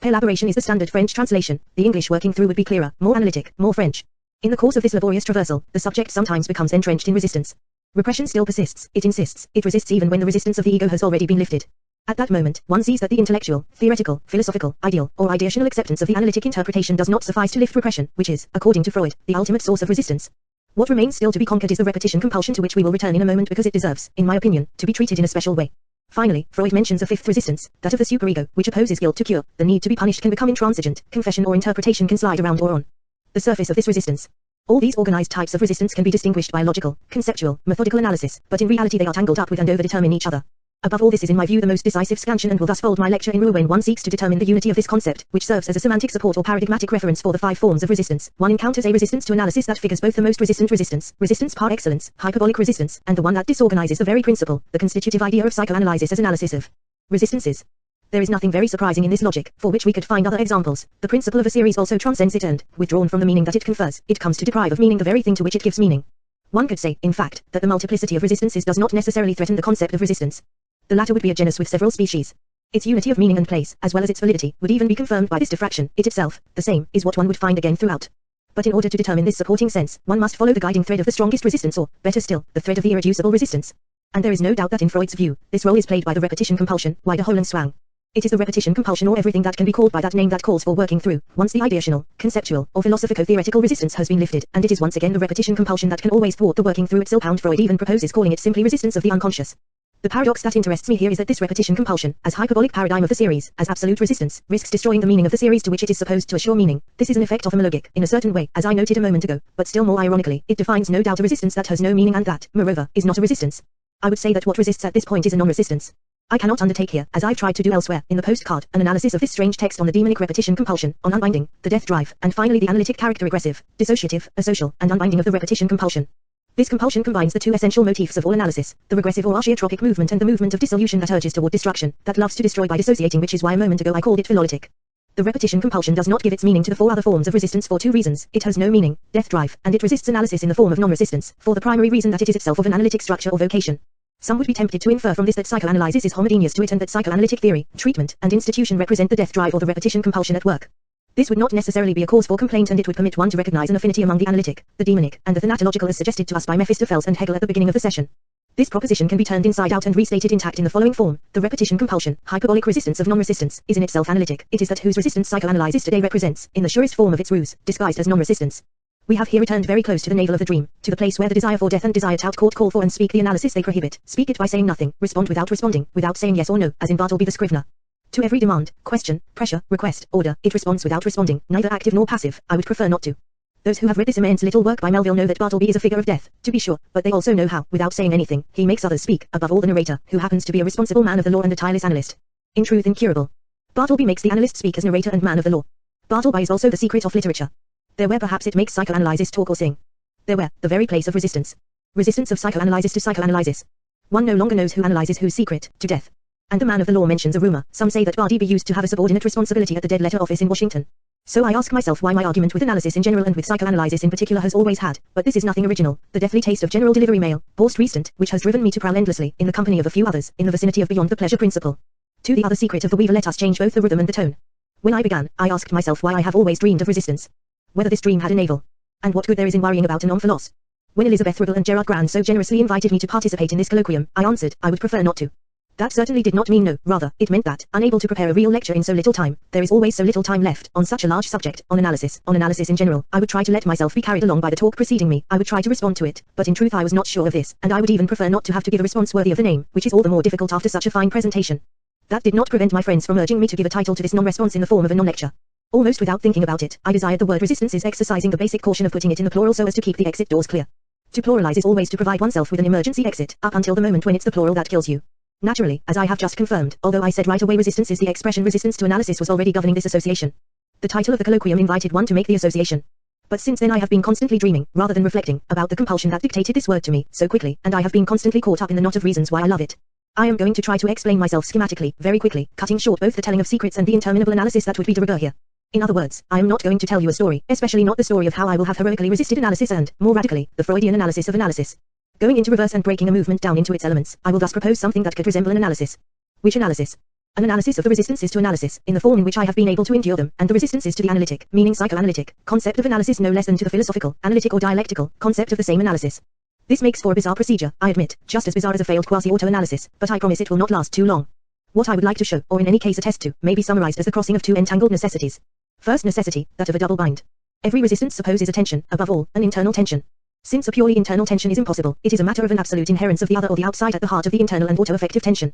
Elaboration is the standard French translation, the English working through would be clearer, more analytic, more French. In the course of this laborious traversal, the subject sometimes becomes entrenched in resistance. Repression still persists, it insists, it resists even when the resistance of the ego has already been lifted. At that moment, one sees that the intellectual, theoretical, philosophical, ideal, or ideational acceptance of the analytic interpretation does not suffice to lift repression, which is, according to Freud, the ultimate source of resistance. What remains still to be conquered is the repetition compulsion to which we will return in a moment because it deserves, in my opinion, to be treated in a special way. Finally, Freud mentions a 5th resistance, that of the superego, which opposes guilt to cure. The need to be punished can become intransigent, confession or interpretation can slide around or on the surface of this resistance. All these organized types of resistance can be distinguished by logical, conceptual, methodical analysis, but in reality they are tangled up with and overdetermine each other. Above all this is in my view the most decisive scansion and will thus fold my lecture in rule when one seeks to determine the unity of this concept, which serves as a semantic support or paradigmatic reference for the 5 forms of resistance. One encounters a resistance to analysis that figures both the most resistant resistance par excellence, hyperbolic resistance, and the one that disorganizes the very principle, the constitutive idea of psychoanalysis as analysis of resistances. There is nothing very surprising in this logic, for which we could find other examples. The principle of a series also transcends it and, withdrawn from the meaning that it confers, it comes to deprive of meaning the very thing to which it gives meaning. One could say, in fact, that the multiplicity of resistances does not necessarily threaten the concept of resistance. The latter would be a genus with several species. Its unity of meaning and place, as well as its validity, would even be confirmed by this diffraction. It itself, the same, is what one would find again throughout. But in order to determine this supporting sense, one must follow the guiding thread of the strongest resistance or, better still, the thread of the irreducible resistance. And there is no doubt that in Freud's view, this role is played by the repetition compulsion, Wiederholungszwang. It is the repetition compulsion or everything that can be called by that name that calls for working through, once the ideational, conceptual, or philosophico-theoretical resistance has been lifted, and it is once again the repetition compulsion that can always thwart the working through itself. Freud even proposes calling it simply resistance of the unconscious. The paradox that interests me here is that this repetition compulsion, as hyperbolic paradigm of the series, as absolute resistance, risks destroying the meaning of the series to which it is supposed to assure meaning. This is an effect of homologic, in a certain way, as I noted a moment ago, but still more ironically, it defines no doubt a resistance that has no meaning and that, moreover, is not a resistance. I would say that what resists at this point is a non-resistance. I cannot undertake here, as I've tried to do elsewhere, in the postcard, an analysis of this strange text on the demonic repetition compulsion, on unbinding, the death drive, and finally the analytic character aggressive, dissociative, asocial, and unbinding of the repetition compulsion. This compulsion combines the two essential motifs of all analysis, the regressive or archeotropic movement and the movement of dissolution that urges toward destruction, that loves to destroy by dissociating, which is why a moment ago I called it philolitic. The repetition compulsion does not give its meaning to the four other forms of resistance for two reasons. It has no meaning, death drive, and it resists analysis in the form of non-resistance, for the primary reason that it is itself of an analytic structure or vocation. Some would be tempted to infer from this that psychoanalysis is homogeneous to it and that psychoanalytic theory, treatment, and institution represent the death drive or the repetition compulsion at work. This would not necessarily be a cause for complaint, and it would permit one to recognize an affinity among the analytic, the demonic, and the thanatological as suggested to us by Mephistopheles and Hegel at the beginning of the session. This proposition can be turned inside out and restated intact in the following form: the repetition compulsion, hyperbolic resistance of non-resistance, is in itself analytic. It is that whose resistance psychoanalysis today represents, in the surest form of its ruse, disguised as non-resistance. We have here returned very close to the navel of the dream, to the place where the desire for death and desire to outcourt call for and speak the analysis they prohibit. Speak it by saying nothing, respond without responding, without saying yes or no, as in Bartleby the scrivener. To every demand, question, pressure, request, order, it responds without responding, neither active nor passive. I would prefer not to. Those who have read this immense little work by Melville know that Bartleby is a figure of death, to be sure, but they also know how, without saying anything, he makes others speak, above all the narrator, who happens to be a responsible man of the law and a tireless analyst. In truth incurable. Bartleby makes the analyst speak as narrator and man of the law. Bartleby is also the secret of literature. There where perhaps it makes psychoanalysis talk or sing. There where, the very place of resistance. Resistance of psychoanalysis to psychoanalysis. One no longer knows who analyzes whose secret, to death. And the man of the law mentions a rumor. Some say that Bartleby used to have a subordinate responsibility at the dead letter office in Washington. So I ask myself why my argument with analysis in general and with psychoanalysis in particular has always had, but this is nothing original, the deathly taste of general delivery mail, post recent, which has driven me to prowl endlessly, in the company of a few others, in the vicinity of beyond the pleasure principle. To the other secret of the weaver let us change both the rhythm and the tone. When I began, I asked myself why I have always dreamed of resistance. Whether this dream had a navel. And what good there is in worrying about an omphalos. When Elizabeth Ruggles and Gerard Grand so generously invited me to participate in this colloquium, I answered, I would prefer not to. That certainly did not mean no, rather, it meant that, unable to prepare a real lecture in so little time, there is always so little time left, on such a large subject, on analysis in general, I would try to let myself be carried along by the talk preceding me, I would try to respond to it, but in truth I was not sure of this, and I would even prefer not to have to give a response worthy of the name, which is all the more difficult after such a fine presentation. That did not prevent my friends from urging me to give a title to this non-response in the form of a non-lecture. Almost without thinking about it, I desired the word resistance is exercising the basic caution of putting it in the plural so as to keep the exit doors clear. To pluralize is always to provide oneself with an emergency exit, up until the moment when it's the plural that kills you. Naturally, as I have just confirmed, although I said right away resistance is the expression, resistance to analysis was already governing this association. The title of the colloquium invited one to make the association. But since then I have been constantly dreaming, rather than reflecting, about the compulsion that dictated this word to me, so quickly, and I have been constantly caught up in the knot of reasons why I love it. I am going to try to explain myself schematically, very quickly, cutting short both the telling of secrets and the interminable analysis that would be de rigueur here. In other words, I am not going to tell you a story, especially not the story of how I will have heroically resisted analysis and, more radically, the Freudian analysis of analysis. Going into reverse and breaking a movement down into its elements, I will thus propose something that could resemble an analysis. Which analysis? An analysis of the resistances to analysis, in the form in which I have been able to endure them, and the resistances to the analytic, meaning psychoanalytic, concept of analysis no less than to the philosophical, analytic or dialectical, concept of the same analysis. This makes for a bizarre procedure, I admit, just as bizarre as a failed quasi-auto-analysis, but I promise it will not last too long. What I would like to show, or in any case attest to, may be summarized as the crossing of two entangled necessities. First necessity, that of a double bind. Every resistance supposes a tension, above all, an internal tension. Since a purely internal tension is impossible, it is a matter of an absolute inherence of the other or the outside at the heart of the internal and auto-affective tension.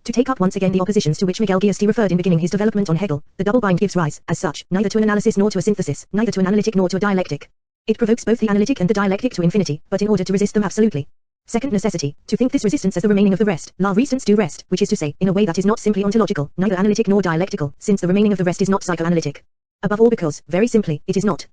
To take up once again the oppositions to which Miguel Giusti referred in beginning his development on Hegel, the double bind gives rise, as such, neither to an analysis nor to a synthesis, neither to an analytic nor to a dialectic. It provokes both the analytic and the dialectic to infinity, but in order to resist them absolutely. Second necessity, to think this resistance as the remaining of the rest, la resistance du rest, which is to say, in a way that is not simply ontological, neither analytic nor dialectical, since the remaining of the rest is not psychoanalytic. Above all because, very simply, it is not.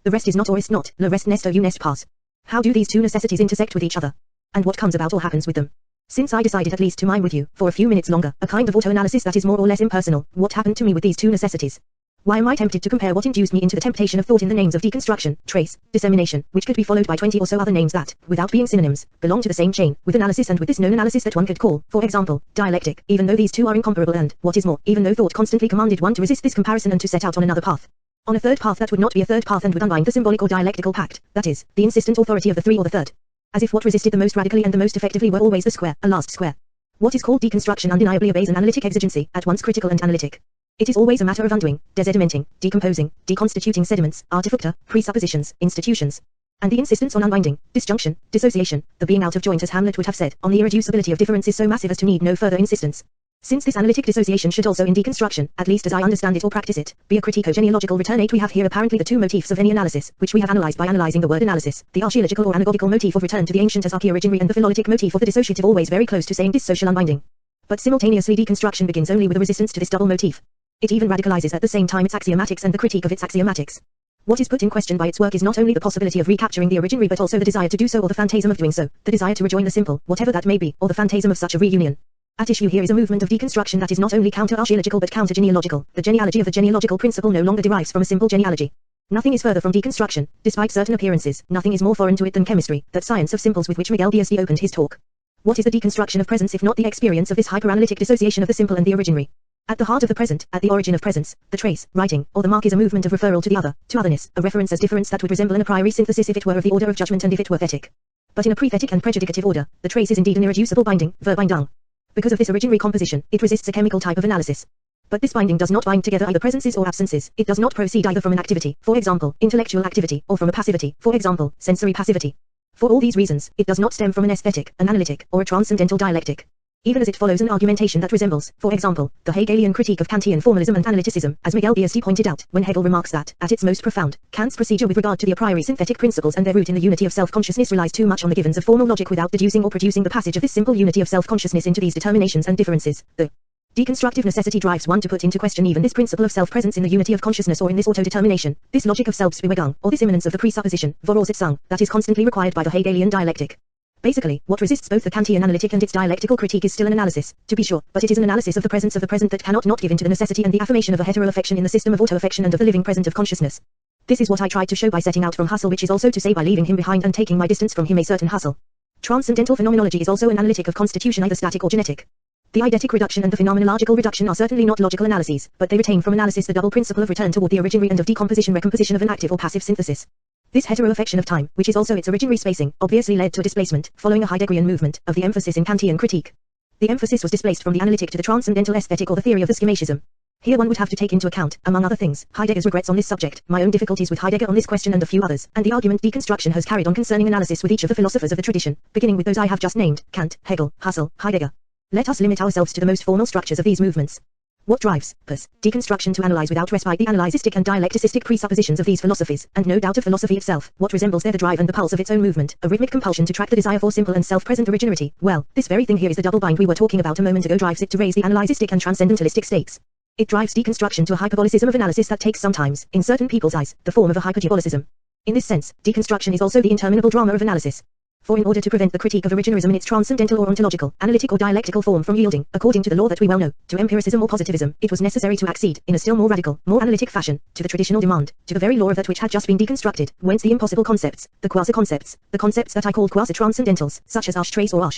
The rest is not or is not, le reste n'est ou n'est pas. How do these two necessities intersect with each other? And what comes about or happens with them? Since I decided at least to mime with you, for a few minutes longer, a kind of auto-analysis that is more or less impersonal, what happened to me with these two necessities? Why am I tempted to compare what induced me into the temptation of thought in the names of deconstruction, trace, dissemination, which could be followed by 20 or so other names that, without being synonyms, belong to the same chain, with analysis and with this known analysis that one could call, for example, dialectic, even though these two are incomparable and, what is more, even though thought constantly commanded one to resist this comparison and to set out on another path. On a third path that would not be a third path and would unbind the symbolic or dialectical pact, that is, the insistent authority of the three or the third. As if what resisted the most radically and the most effectively were always the square, a last square. What is called deconstruction undeniably obeys an analytic exigency, at once critical and analytic. It is always a matter of undoing, desedimenting, decomposing, deconstituting sediments, artefacta, presuppositions, institutions, and the insistence on unbinding, disjunction, dissociation, the being out of joint as Hamlet would have said, on the irreducibility of difference is so massive as to need no further insistence. Since this analytic dissociation should also in deconstruction, at least as I understand it or practice it, be a critico-genealogical return 8, we have here apparently the two motifs of any analysis, which we have analyzed by analyzing the word analysis, the archaeological or anagogical motif of return to the ancient as archaeoriginary and the philologic motif of the dissociative, always very close to saying dissocial unbinding. But simultaneously deconstruction begins only with a resistance to this double motif. It even radicalizes at the same time its axiomatics and the critique of its axiomatics. What is put in question by its work is not only the possibility of recapturing the originary but also the desire to do so or the phantasm of doing so, the desire to rejoin the simple, whatever that may be, or the phantasm of such a reunion. At issue here is a movement of deconstruction that is not only counter-archaeological but counter-genealogical. The genealogy of the genealogical principle no longer derives from a simple genealogy. Nothing is further from deconstruction, despite certain appearances, nothing is more foreign to it than chemistry, that science of simples with which Miguel Biasi opened his talk. What is the deconstruction of presence if not the experience of this hyperanalytic dissociation of the simple and the originary? At the heart of the present, at the origin of presence, the trace, writing, or the mark is a movement of referral to the other, to otherness, a reference as difference that would resemble an a priori synthesis if it were of the order of judgment and if it were thetic. But in a prethetic and prejudicative order, the trace is indeed an irreducible binding, Verbindung. Because of this originary composition, it resists a chemical type of analysis. But this binding does not bind together either presences or absences, it does not proceed either from an activity, for example, intellectual activity, or from a passivity, for example, sensory passivity. For all these reasons, it does not stem from an aesthetic, an analytic, or a transcendental dialectic. Even as it follows an argumentation that resembles, for example, the Hegelian critique of Kantian formalism and analyticism, as Miguel Biasi pointed out, when Hegel remarks that, at its most profound, Kant's procedure with regard to the a priori synthetic principles and their root in the unity of self-consciousness relies too much on the givens of formal logic without deducing or producing the passage of this simple unity of self-consciousness into these determinations and differences. The deconstructive necessity drives one to put into question even this principle of self-presence in the unity of consciousness or in this auto-determination, this logic of Selbstbewegung, or this immanence of the presupposition, Voraussetzung, that is constantly required by the Hegelian dialectic. Basically, what resists both the Kantian analytic and its dialectical critique is still an analysis, to be sure, but it is an analysis of the presence of the present that cannot not give in to the necessity and the affirmation of a heteroaffection in the system of autoaffection and of the living present of consciousness. This is what I tried to show by setting out from Husserl, which is also to say by leaving him behind and taking my distance from him a certain Husserl. Transcendental phenomenology is also an analytic of constitution either static or genetic. The eidetic reduction and the phenomenological reduction are certainly not logical analyses, but they retain from analysis the double principle of return toward the originary and of decomposition-recomposition of an active or passive synthesis. This heteroaffection of time, which is also its originary spacing, obviously led to a displacement, following a Heideggerian movement, of the emphasis in Kantian critique. The emphasis was displaced from the analytic to the transcendental aesthetic or the theory of the schematism. Here one would have to take into account, among other things, Heidegger's regrets on this subject, my own difficulties with Heidegger on this question and a few others, and the argument deconstruction has carried on concerning analysis with each of the philosophers of the tradition, beginning with those I have just named, Kant, Hegel, Husserl, Heidegger. Let us limit ourselves to the most formal structures of these movements. What drives, pers, deconstruction to analyze without respite the analysistic and dialecticistic presuppositions of these philosophies, and no doubt of philosophy itself, what resembles there the drive and the pulse of its own movement, a rhythmic compulsion to track the desire for simple and self-present originality, well, this very thing here is the double bind we were talking about a moment ago drives it to raise the analysistic and transcendentalistic states. It drives deconstruction to a hyperbolicism of analysis that takes sometimes, in certain people's eyes, the form of a hyperdiabolicism. In this sense, deconstruction is also the interminable drama of analysis. For in order to prevent the critique of originarism in its transcendental or ontological, analytic or dialectical form from yielding, according to the law that we well know, to empiricism or positivism, it was necessary to accede, in a still more radical, more analytic fashion, to the traditional demand, to the very law of that which had just been deconstructed, whence the impossible concepts, the quasi-concepts, the concepts that I called quasi-transcendentals, such as trace or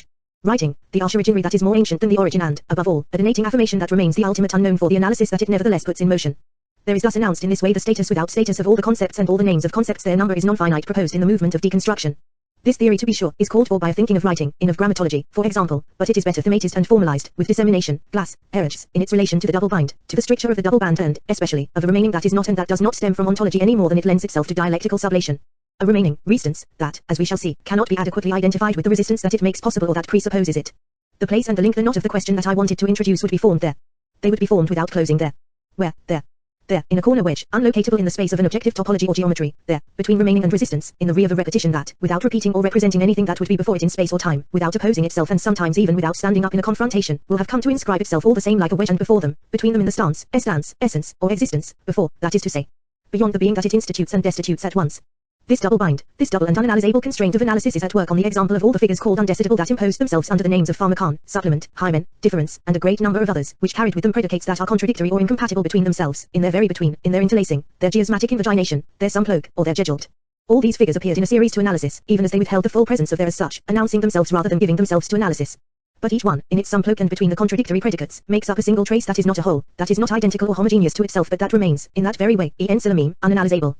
writing, the originary that is more ancient than the origin and, above all, a donating affirmation that remains the ultimate unknown for the analysis that it nevertheless puts in motion. There is thus announced in this way the status without status of all the concepts and all the names of concepts their number is non-finite proposed in the movement of deconstruction. This theory, to be sure, is called for by a thinking of writing, in of grammatology, for example, but it is better thematized and formalized, with dissemination, glass, errors, in its relation to the double bind, to the stricture of the double band and, especially, of a remaining that is not and that does not stem from ontology any more than it lends itself to dialectical sublation. A remaining, resistance, that, as we shall see, cannot be adequately identified with the resistance that it makes possible or that presupposes it. The place and the link the knot of the question that I wanted to introduce would be formed there. They would be formed without closing there. Where, there, in a corner wedge, unlocatable in the space of an objective topology or geometry, there, between remaining and resistance, in the re of a repetition that, without repeating or representing anything that would be before it in space or time, without opposing itself and sometimes even without standing up in a confrontation, will have come to inscribe itself all the same like a wedge and before them, between them in the stance, essence, or existence, before, that is to say, beyond the being that it institutes and destitutes at once. This double bind, this double and unanalysable constraint of analysis is at work on the example of all the figures called undecitable that imposed themselves under the names of pharmacon, supplement, hymen, difference, and a great number of others, which carried with them predicates that are contradictory or incompatible between themselves, in their very between, in their interlacing, their geosmatic invagination, their sumplogue, or their jedgelt. All these figures appeared in a series to analysis, even as they withheld the full presence of their as such, announcing themselves rather than giving themselves to analysis. But each one, in its sumplogue and between the contradictory predicates, makes up a single trace that is not a whole, that is not identical or homogeneous to itself but that remains, in that very way, en solo unanalysable.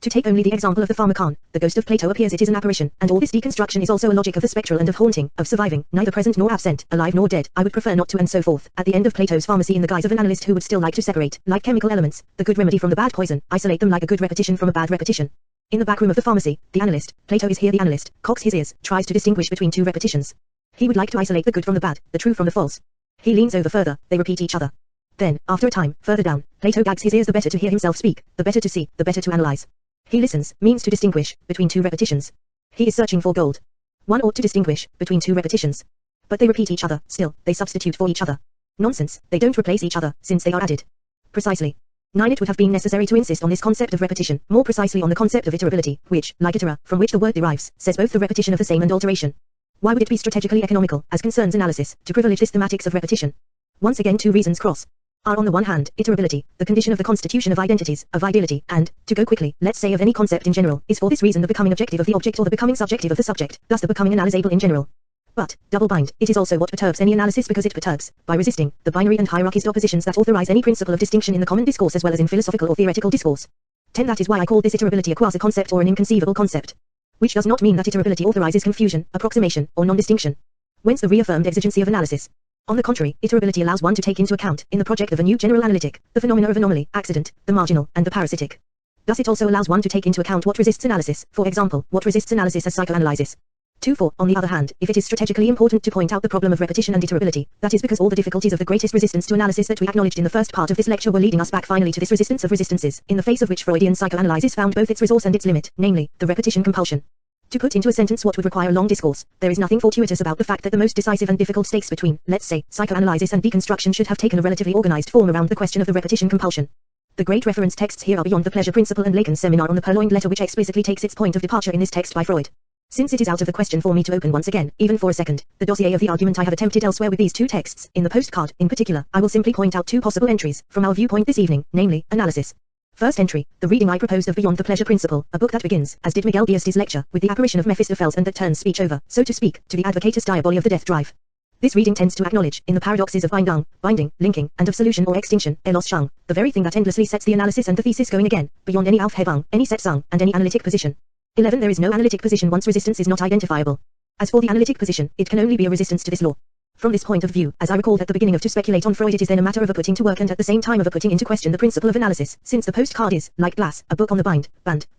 To take only the example of the pharmacon, the ghost of Plato appears it is an apparition, and all this deconstruction is also a logic of the spectral and of haunting, of surviving, neither present nor absent, alive nor dead, I would prefer not to and so forth, at the end of Plato's pharmacy in the guise of an analyst who would still like to separate, like chemical elements, the good remedy from the bad poison, isolate them like a good repetition from a bad repetition. In the back room of the pharmacy, the analyst, Plato is here the analyst, cocks his ears, tries to distinguish between two repetitions. He would like to isolate the good from the bad, the true from the false. He leans over further, they repeat each other. Then, after a time, further down, Plato gags his ears the better to hear himself speak, the better to see, the better to analyze. He listens, means to distinguish, between two repetitions. He is searching for gold. One ought to distinguish, between two repetitions. But they repeat each other, still, they substitute for each other. Nonsense, they don't replace each other, since they are added. Precisely. 9. It would have been necessary to insist on this concept of repetition, more precisely on the concept of iterability, which, like itera, from which the word derives, says both the repetition of the same and alteration. Why would it be strategically economical, as concerns analysis, to privilege this thematics of repetition? Once again two reasons cross. Are on the one hand, iterability, the condition of the constitution of identities, of ideality, and, to go quickly, let's say of any concept in general, is for this reason the becoming objective of the object or the becoming subjective of the subject, thus the becoming analysable in general. But, double bind, it is also what perturbs any analysis because it perturbs, by resisting, the binary and hierarchist oppositions that authorize any principle of distinction in the common discourse as well as in philosophical or theoretical discourse. 10. That is why I call this iterability a quasi-concept or an inconceivable concept. Which does not mean that iterability authorizes confusion, approximation, or non-distinction. Whence the reaffirmed exigency of analysis. On the contrary, iterability allows one to take into account, in the project of a new general analytic, the phenomena of anomaly, accident, the marginal, and the parasitic. Thus it also allows one to take into account what resists analysis, for example, what resists analysis as psychoanalysis. 2. For, on the other hand, if it is strategically important to point out the problem of repetition and iterability, that is because all the difficulties of the greatest resistance to analysis that we acknowledged in the first part of this lecture were leading us back finally to this resistance of resistances, in the face of which Freudian psychoanalysis found both its resource and its limit, namely, the repetition compulsion. To put into a sentence what would require long discourse, there is nothing fortuitous about the fact that the most decisive and difficult stakes between, let's say, psychoanalysis and deconstruction should have taken a relatively organized form around the question of the repetition compulsion. The great reference texts here are Beyond the Pleasure Principle and Lacan's seminar on the Purloined Letter, which explicitly takes its point of departure in this text by Freud. Since it is out of the question for me to open once again, even for a second, the dossier of the argument I have attempted elsewhere with these two texts, in the postcard, in particular, I will simply point out two possible entries, from our viewpoint this evening, namely, analysis. First entry, the reading I proposed of Beyond the Pleasure Principle, a book that begins, as did Miguel Diaz's lecture, with the apparition of Mephistopheles and that turns speech over, so to speak, to the advocatus diaboli of the death drive. This reading tends to acknowledge, in the paradoxes of binding, linking, and of solution or extinction, Erlösung, the very thing that endlessly sets the analysis and the thesis going again, beyond any Aufhebung, any Setzung, and any analytic position. 11. There is no analytic position once resistance is not identifiable. As for the analytic position, it can only be a resistance to this law. From this point of view, as I recalled at the beginning of To Speculate on Freud, it is then a matter of a putting to work and at the same time of a putting into question the principle of analysis, since the postcard is, like glass, a book on the band,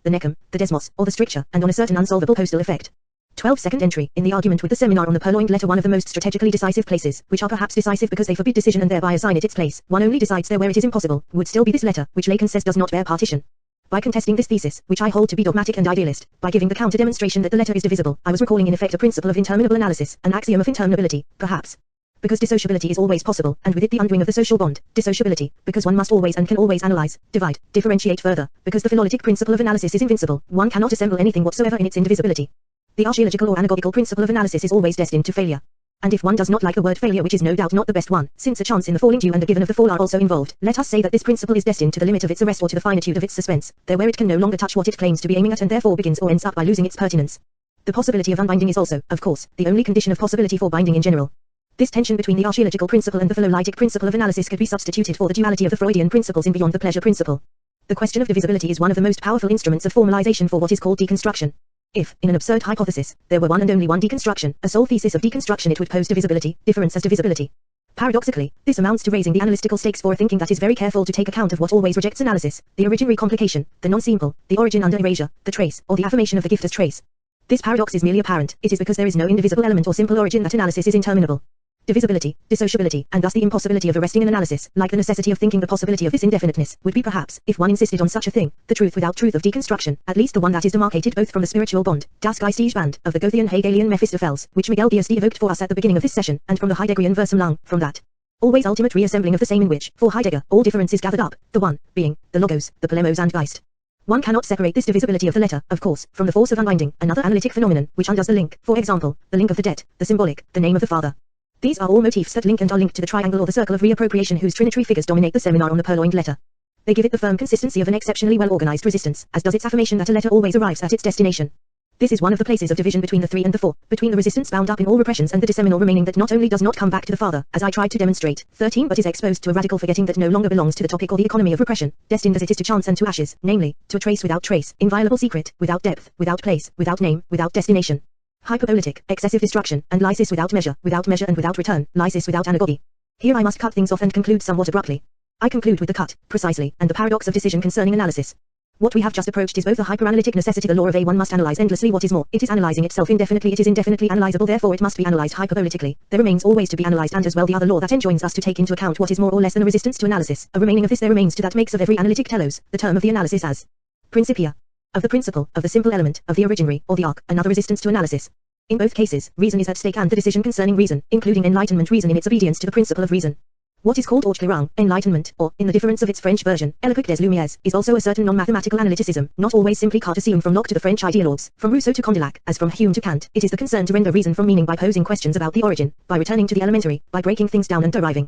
the necum, the desmos, or the stricture, and on a certain unsolvable postal effect. 12. Second entry, in the argument with the seminar on the Purloined Letter, one of the most strategically decisive places, which are perhaps decisive because they forbid decision and thereby assign it its place, one only decides there where it is impossible, would still be this letter, which Lacan says does not bear partition. By contesting this thesis, which I hold to be dogmatic and idealist, by giving the counter-demonstration that the letter is divisible, I was recalling in effect a principle of interminable analysis, an axiom of interminability, perhaps. Because dissociability is always possible, and with it the undoing of the social bond, dissociability, because one must always and can always analyze, divide, differentiate further, because the philologic principle of analysis is invincible, one cannot assemble anything whatsoever in its indivisibility. The archaeological or anagogical principle of analysis is always destined to failure. And if one does not like the word failure, which is no doubt not the best one, since a chance in the falling due and a given of the fall are also involved, let us say that this principle is destined to the limit of its arrest or to the finitude of its suspense, there where it can no longer touch what it claims to be aiming at and therefore begins or ends up by losing its pertinence. The possibility of unbinding is also, of course, the only condition of possibility for binding in general. This tension between the archaeological principle and the philologic principle of analysis could be substituted for the duality of the Freudian principles in Beyond the Pleasure Principle. The question of divisibility is one of the most powerful instruments of formalization for what is called deconstruction. If, in an absurd hypothesis, there were one and only one deconstruction, a sole thesis of deconstruction, it would pose divisibility, difference as divisibility. Paradoxically, this amounts to raising the analytical stakes for a thinking that is very careful to take account of what always rejects analysis, the origin recomplication, the non-simple, the origin under erasure, the trace, or the affirmation of the gift as trace. This paradox is merely apparent, it is because there is no indivisible element or simple origin that analysis is interminable. Divisibility, dissociability, and thus the impossibility of arresting an analysis, like the necessity of thinking the possibility of this indefiniteness, would be perhaps, if one insisted on such a thing, the truth without truth of deconstruction, at least the one that is demarcated both from the spiritual bond, das geistige Band, of the Goethean Hegelian Mephistopheles, which Miguel Diaz evoked for us at the beginning of this session, and from the Heideggerian Versammlung, from that always ultimate reassembling of the same in which, for Heidegger, all difference is gathered up, the one, being, the logos, the polemos and Geist. One cannot separate this divisibility of the letter, of course, from the force of unbinding, another analytic phenomenon, which undoes the link, for example, the link of the debt, the symbolic, the name of the father. These are all motifs that link and are linked to the triangle or the circle of reappropriation whose trinitary figures dominate the seminar on the Purloined Letter. They give it the firm consistency of an exceptionally well-organized resistance, as does its affirmation that a letter always arrives at its destination. This is one of the places of division between the 3 and the 4, between the resistance bound up in all repressions and the disseminal remaining that not only does not come back to the father, as I tried to demonstrate, 13 but is exposed to a radical forgetting that no longer belongs to the topic or the economy of repression, destined as it is to chance and to ashes, namely, to a trace without trace, inviolable secret, without depth, without place, without name, without destination. Hyperpolitic, excessive destruction, and lysis without measure and without return, lysis without anagogy. Here I must cut things off and conclude somewhat abruptly. I conclude with the cut, precisely, and the paradox of decision concerning analysis. What we have just approached is both a hyperanalytic necessity. The law of A1 must analyze endlessly. What is more, it is analyzing itself indefinitely. It is indefinitely analyzable, therefore it must be analyzed hyperbolically. There remains always to be analyzed, and as well the other law that enjoins us to take into account what is more or less than a resistance to analysis. A remaining of this there remains to that makes of every analytic telos, the term of the analysis as principia. Of the principle, of the simple element, of the originary, or the arc, another resistance to analysis. In both cases, reason is at stake and the decision concerning reason, including enlightenment reason in its obedience to the principle of reason. What is called Ortclerang, enlightenment, or, in the difference of its French version, Époque des Lumières, is also a certain non-mathematical analyticism, not always simply Cartesian from Locke to the French ideologues, from Rousseau to Condillac, as from Hume to Kant. It is the concern to render reason from meaning by posing questions about the origin, by returning to the elementary, by breaking things down and deriving.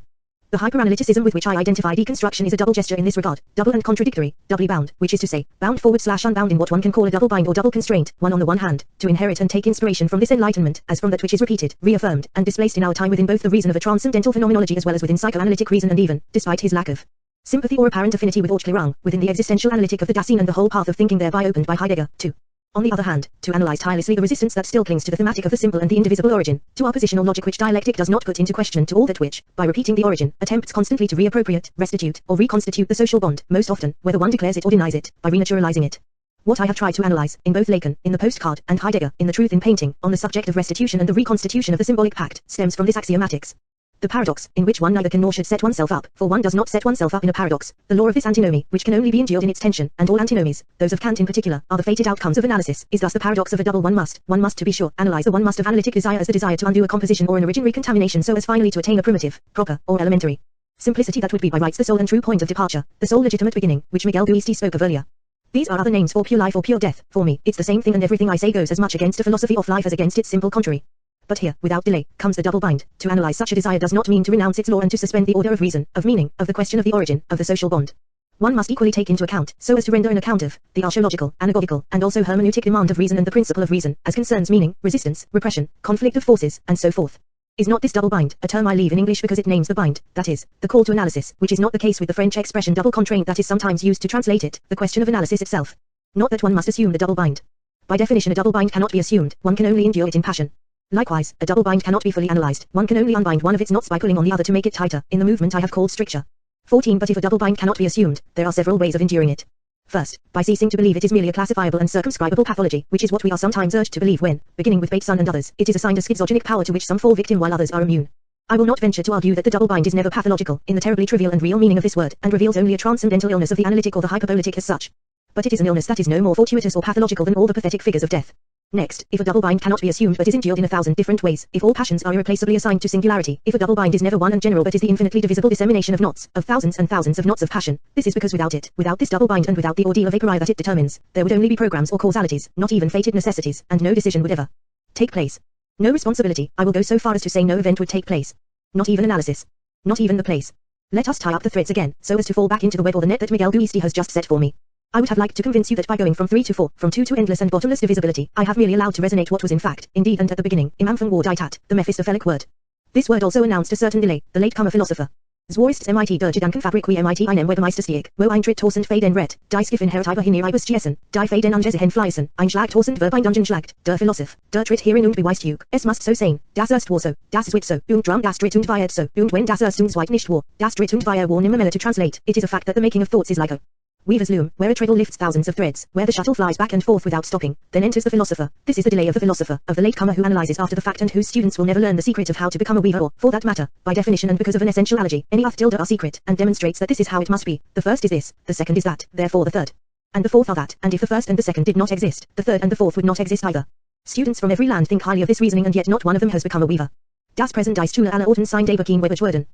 The hyperanalyticism with which I identify deconstruction is a double gesture in this regard, double and contradictory, doubly bound, which is to say, bound /unbound in what one can call a double bind or double constraint, one on the one hand, to inherit and take inspiration from this enlightenment, as from that which is repeated, reaffirmed, and displaced in our time within both the reason of a transcendental phenomenology as well as within psychoanalytic reason and even, despite his lack of sympathy or apparent affinity with Ortclerang, within the existential analytic of the Dasein and the whole path of thinking thereby opened by Heidegger, too. On the other hand, to analyze tirelessly the resistance that still clings to the thematic of the simple and the indivisible origin, to our positional logic which dialectic does not put into question, to all that which, by repeating the origin, attempts constantly to reappropriate, restitute, or reconstitute the social bond, most often, whether one declares it or denies it, by renaturalizing it. What I have tried to analyze, in both Lacan, in the postcard, and Heidegger, in the Truth in Painting, on the subject of restitution and the reconstitution of the symbolic pact, stems from this axiomatics. The paradox, in which one neither can nor should set oneself up, for one does not set oneself up in a paradox. The law of this antinomy, which can only be endured in its tension, and all antinomies, those of Kant in particular, are the fated outcomes of analysis, is thus the paradox of a double one must, to be sure, analyze the one must of analytic desire as the desire to undo a composition or an originary contamination so as finally to attain a primitive, proper, or elementary simplicity that would be by rights the sole and true point of departure, the sole legitimate beginning, which Miguel Guisti spoke of earlier. These are other names for pure life or pure death. For me, it's the same thing, and everything I say goes as much against a philosophy of life as against its simple contrary. But here, without delay, comes the double bind. To analyze such a desire does not mean to renounce its law and to suspend the order of reason, of meaning, of the question of the origin, of the social bond. One must equally take into account, so as to render an account of, the archaeological, anagogical, and also hermeneutic demand of reason and the principle of reason, as concerns meaning, resistance, repression, conflict of forces, and so forth. Is not this double bind, a term I leave in English because it names the bind, that is, the call to analysis, which is not the case with the French expression double contraint that is sometimes used to translate it, the question of analysis itself. Not that one must assume the double bind. By definition a double bind cannot be assumed, one can only endure it in passion. Likewise, a double bind cannot be fully analyzed, one can only unbind one of its knots by pulling on the other to make it tighter, in the movement I have called stricture. 14 But if a double bind cannot be assumed, there are several ways of enduring it. First, by ceasing to believe it is merely a classifiable and circumscribable pathology, which is what we are sometimes urged to believe when, beginning with Bateson and others, it is assigned a schizogenic power to which some fall victim while others are immune. I will not venture to argue that the double bind is never pathological, in the terribly trivial and real meaning of this word, and reveals only a transcendental illness of the analytic or the hyperpolitic as such. But it is an illness that is no more fortuitous or pathological than all the pathetic figures of death. Next, if a double bind cannot be assumed but is endured in 1,000 different ways, if all passions are irreplaceably assigned to singularity, if a double bind is never one and general but is the infinitely divisible dissemination of knots, of thousands and thousands of knots of passion, this is because without it, without this double bind and without the ordeal of a priori that it determines, there would only be programs or causalities, not even fated necessities, and no decision would ever take place. No responsibility, I will go so far as to say no event would take place. Not even analysis. Not even the place. Let us tie up the threads again, so as to fall back into the web or the net that Miguel Guisti has just set for me. I would have liked to convince you that by going from 3 to 4, from 2 to endless and bottomless divisibility, I have merely allowed to resonate what was in fact, indeed and at the beginning, imam von Warditat, the Mephistophelic word. This word also announced a certain delay, the late-comer philosopher. Zwarists mit der Gedankenfabrik wie mit einem Webermeisterstieg, wo Eintritt Faden red, die Skiffen Heret über Hineibus Gessen, die Faden angesiehen fleißen, ein Schlag Verb ein Dungeon schlagt, der Philosoph, der Tritt hierin und beweist Jug, es must so sein, das erst war so, das wird so, und drum das Dritt und wired so, und wenn das erst und zweit nicht war, das Dritt und wired war nimmer to translate, it is a fact that the making of thoughts is like a weaver's loom, where a treadle lifts thousands of threads, where the shuttle flies back and forth without stopping, then enters the philosopher. This is the delay of the philosopher, of the latecomer who analyzes after the fact and whose students will never learn the secret of how to become a weaver or, for that matter, by definition and because of an essential allergy, any are secret, and demonstrates that this is how it must be. The first is this, the second is that, therefore the third. And the fourth are that, and if the first and the second did not exist, the third and the fourth would not exist either. Students from every land think highly of this reasoning and yet not one of them has become a weaver. Das Präsent ist Schule aller Orten sein Deberkien Weberschworden.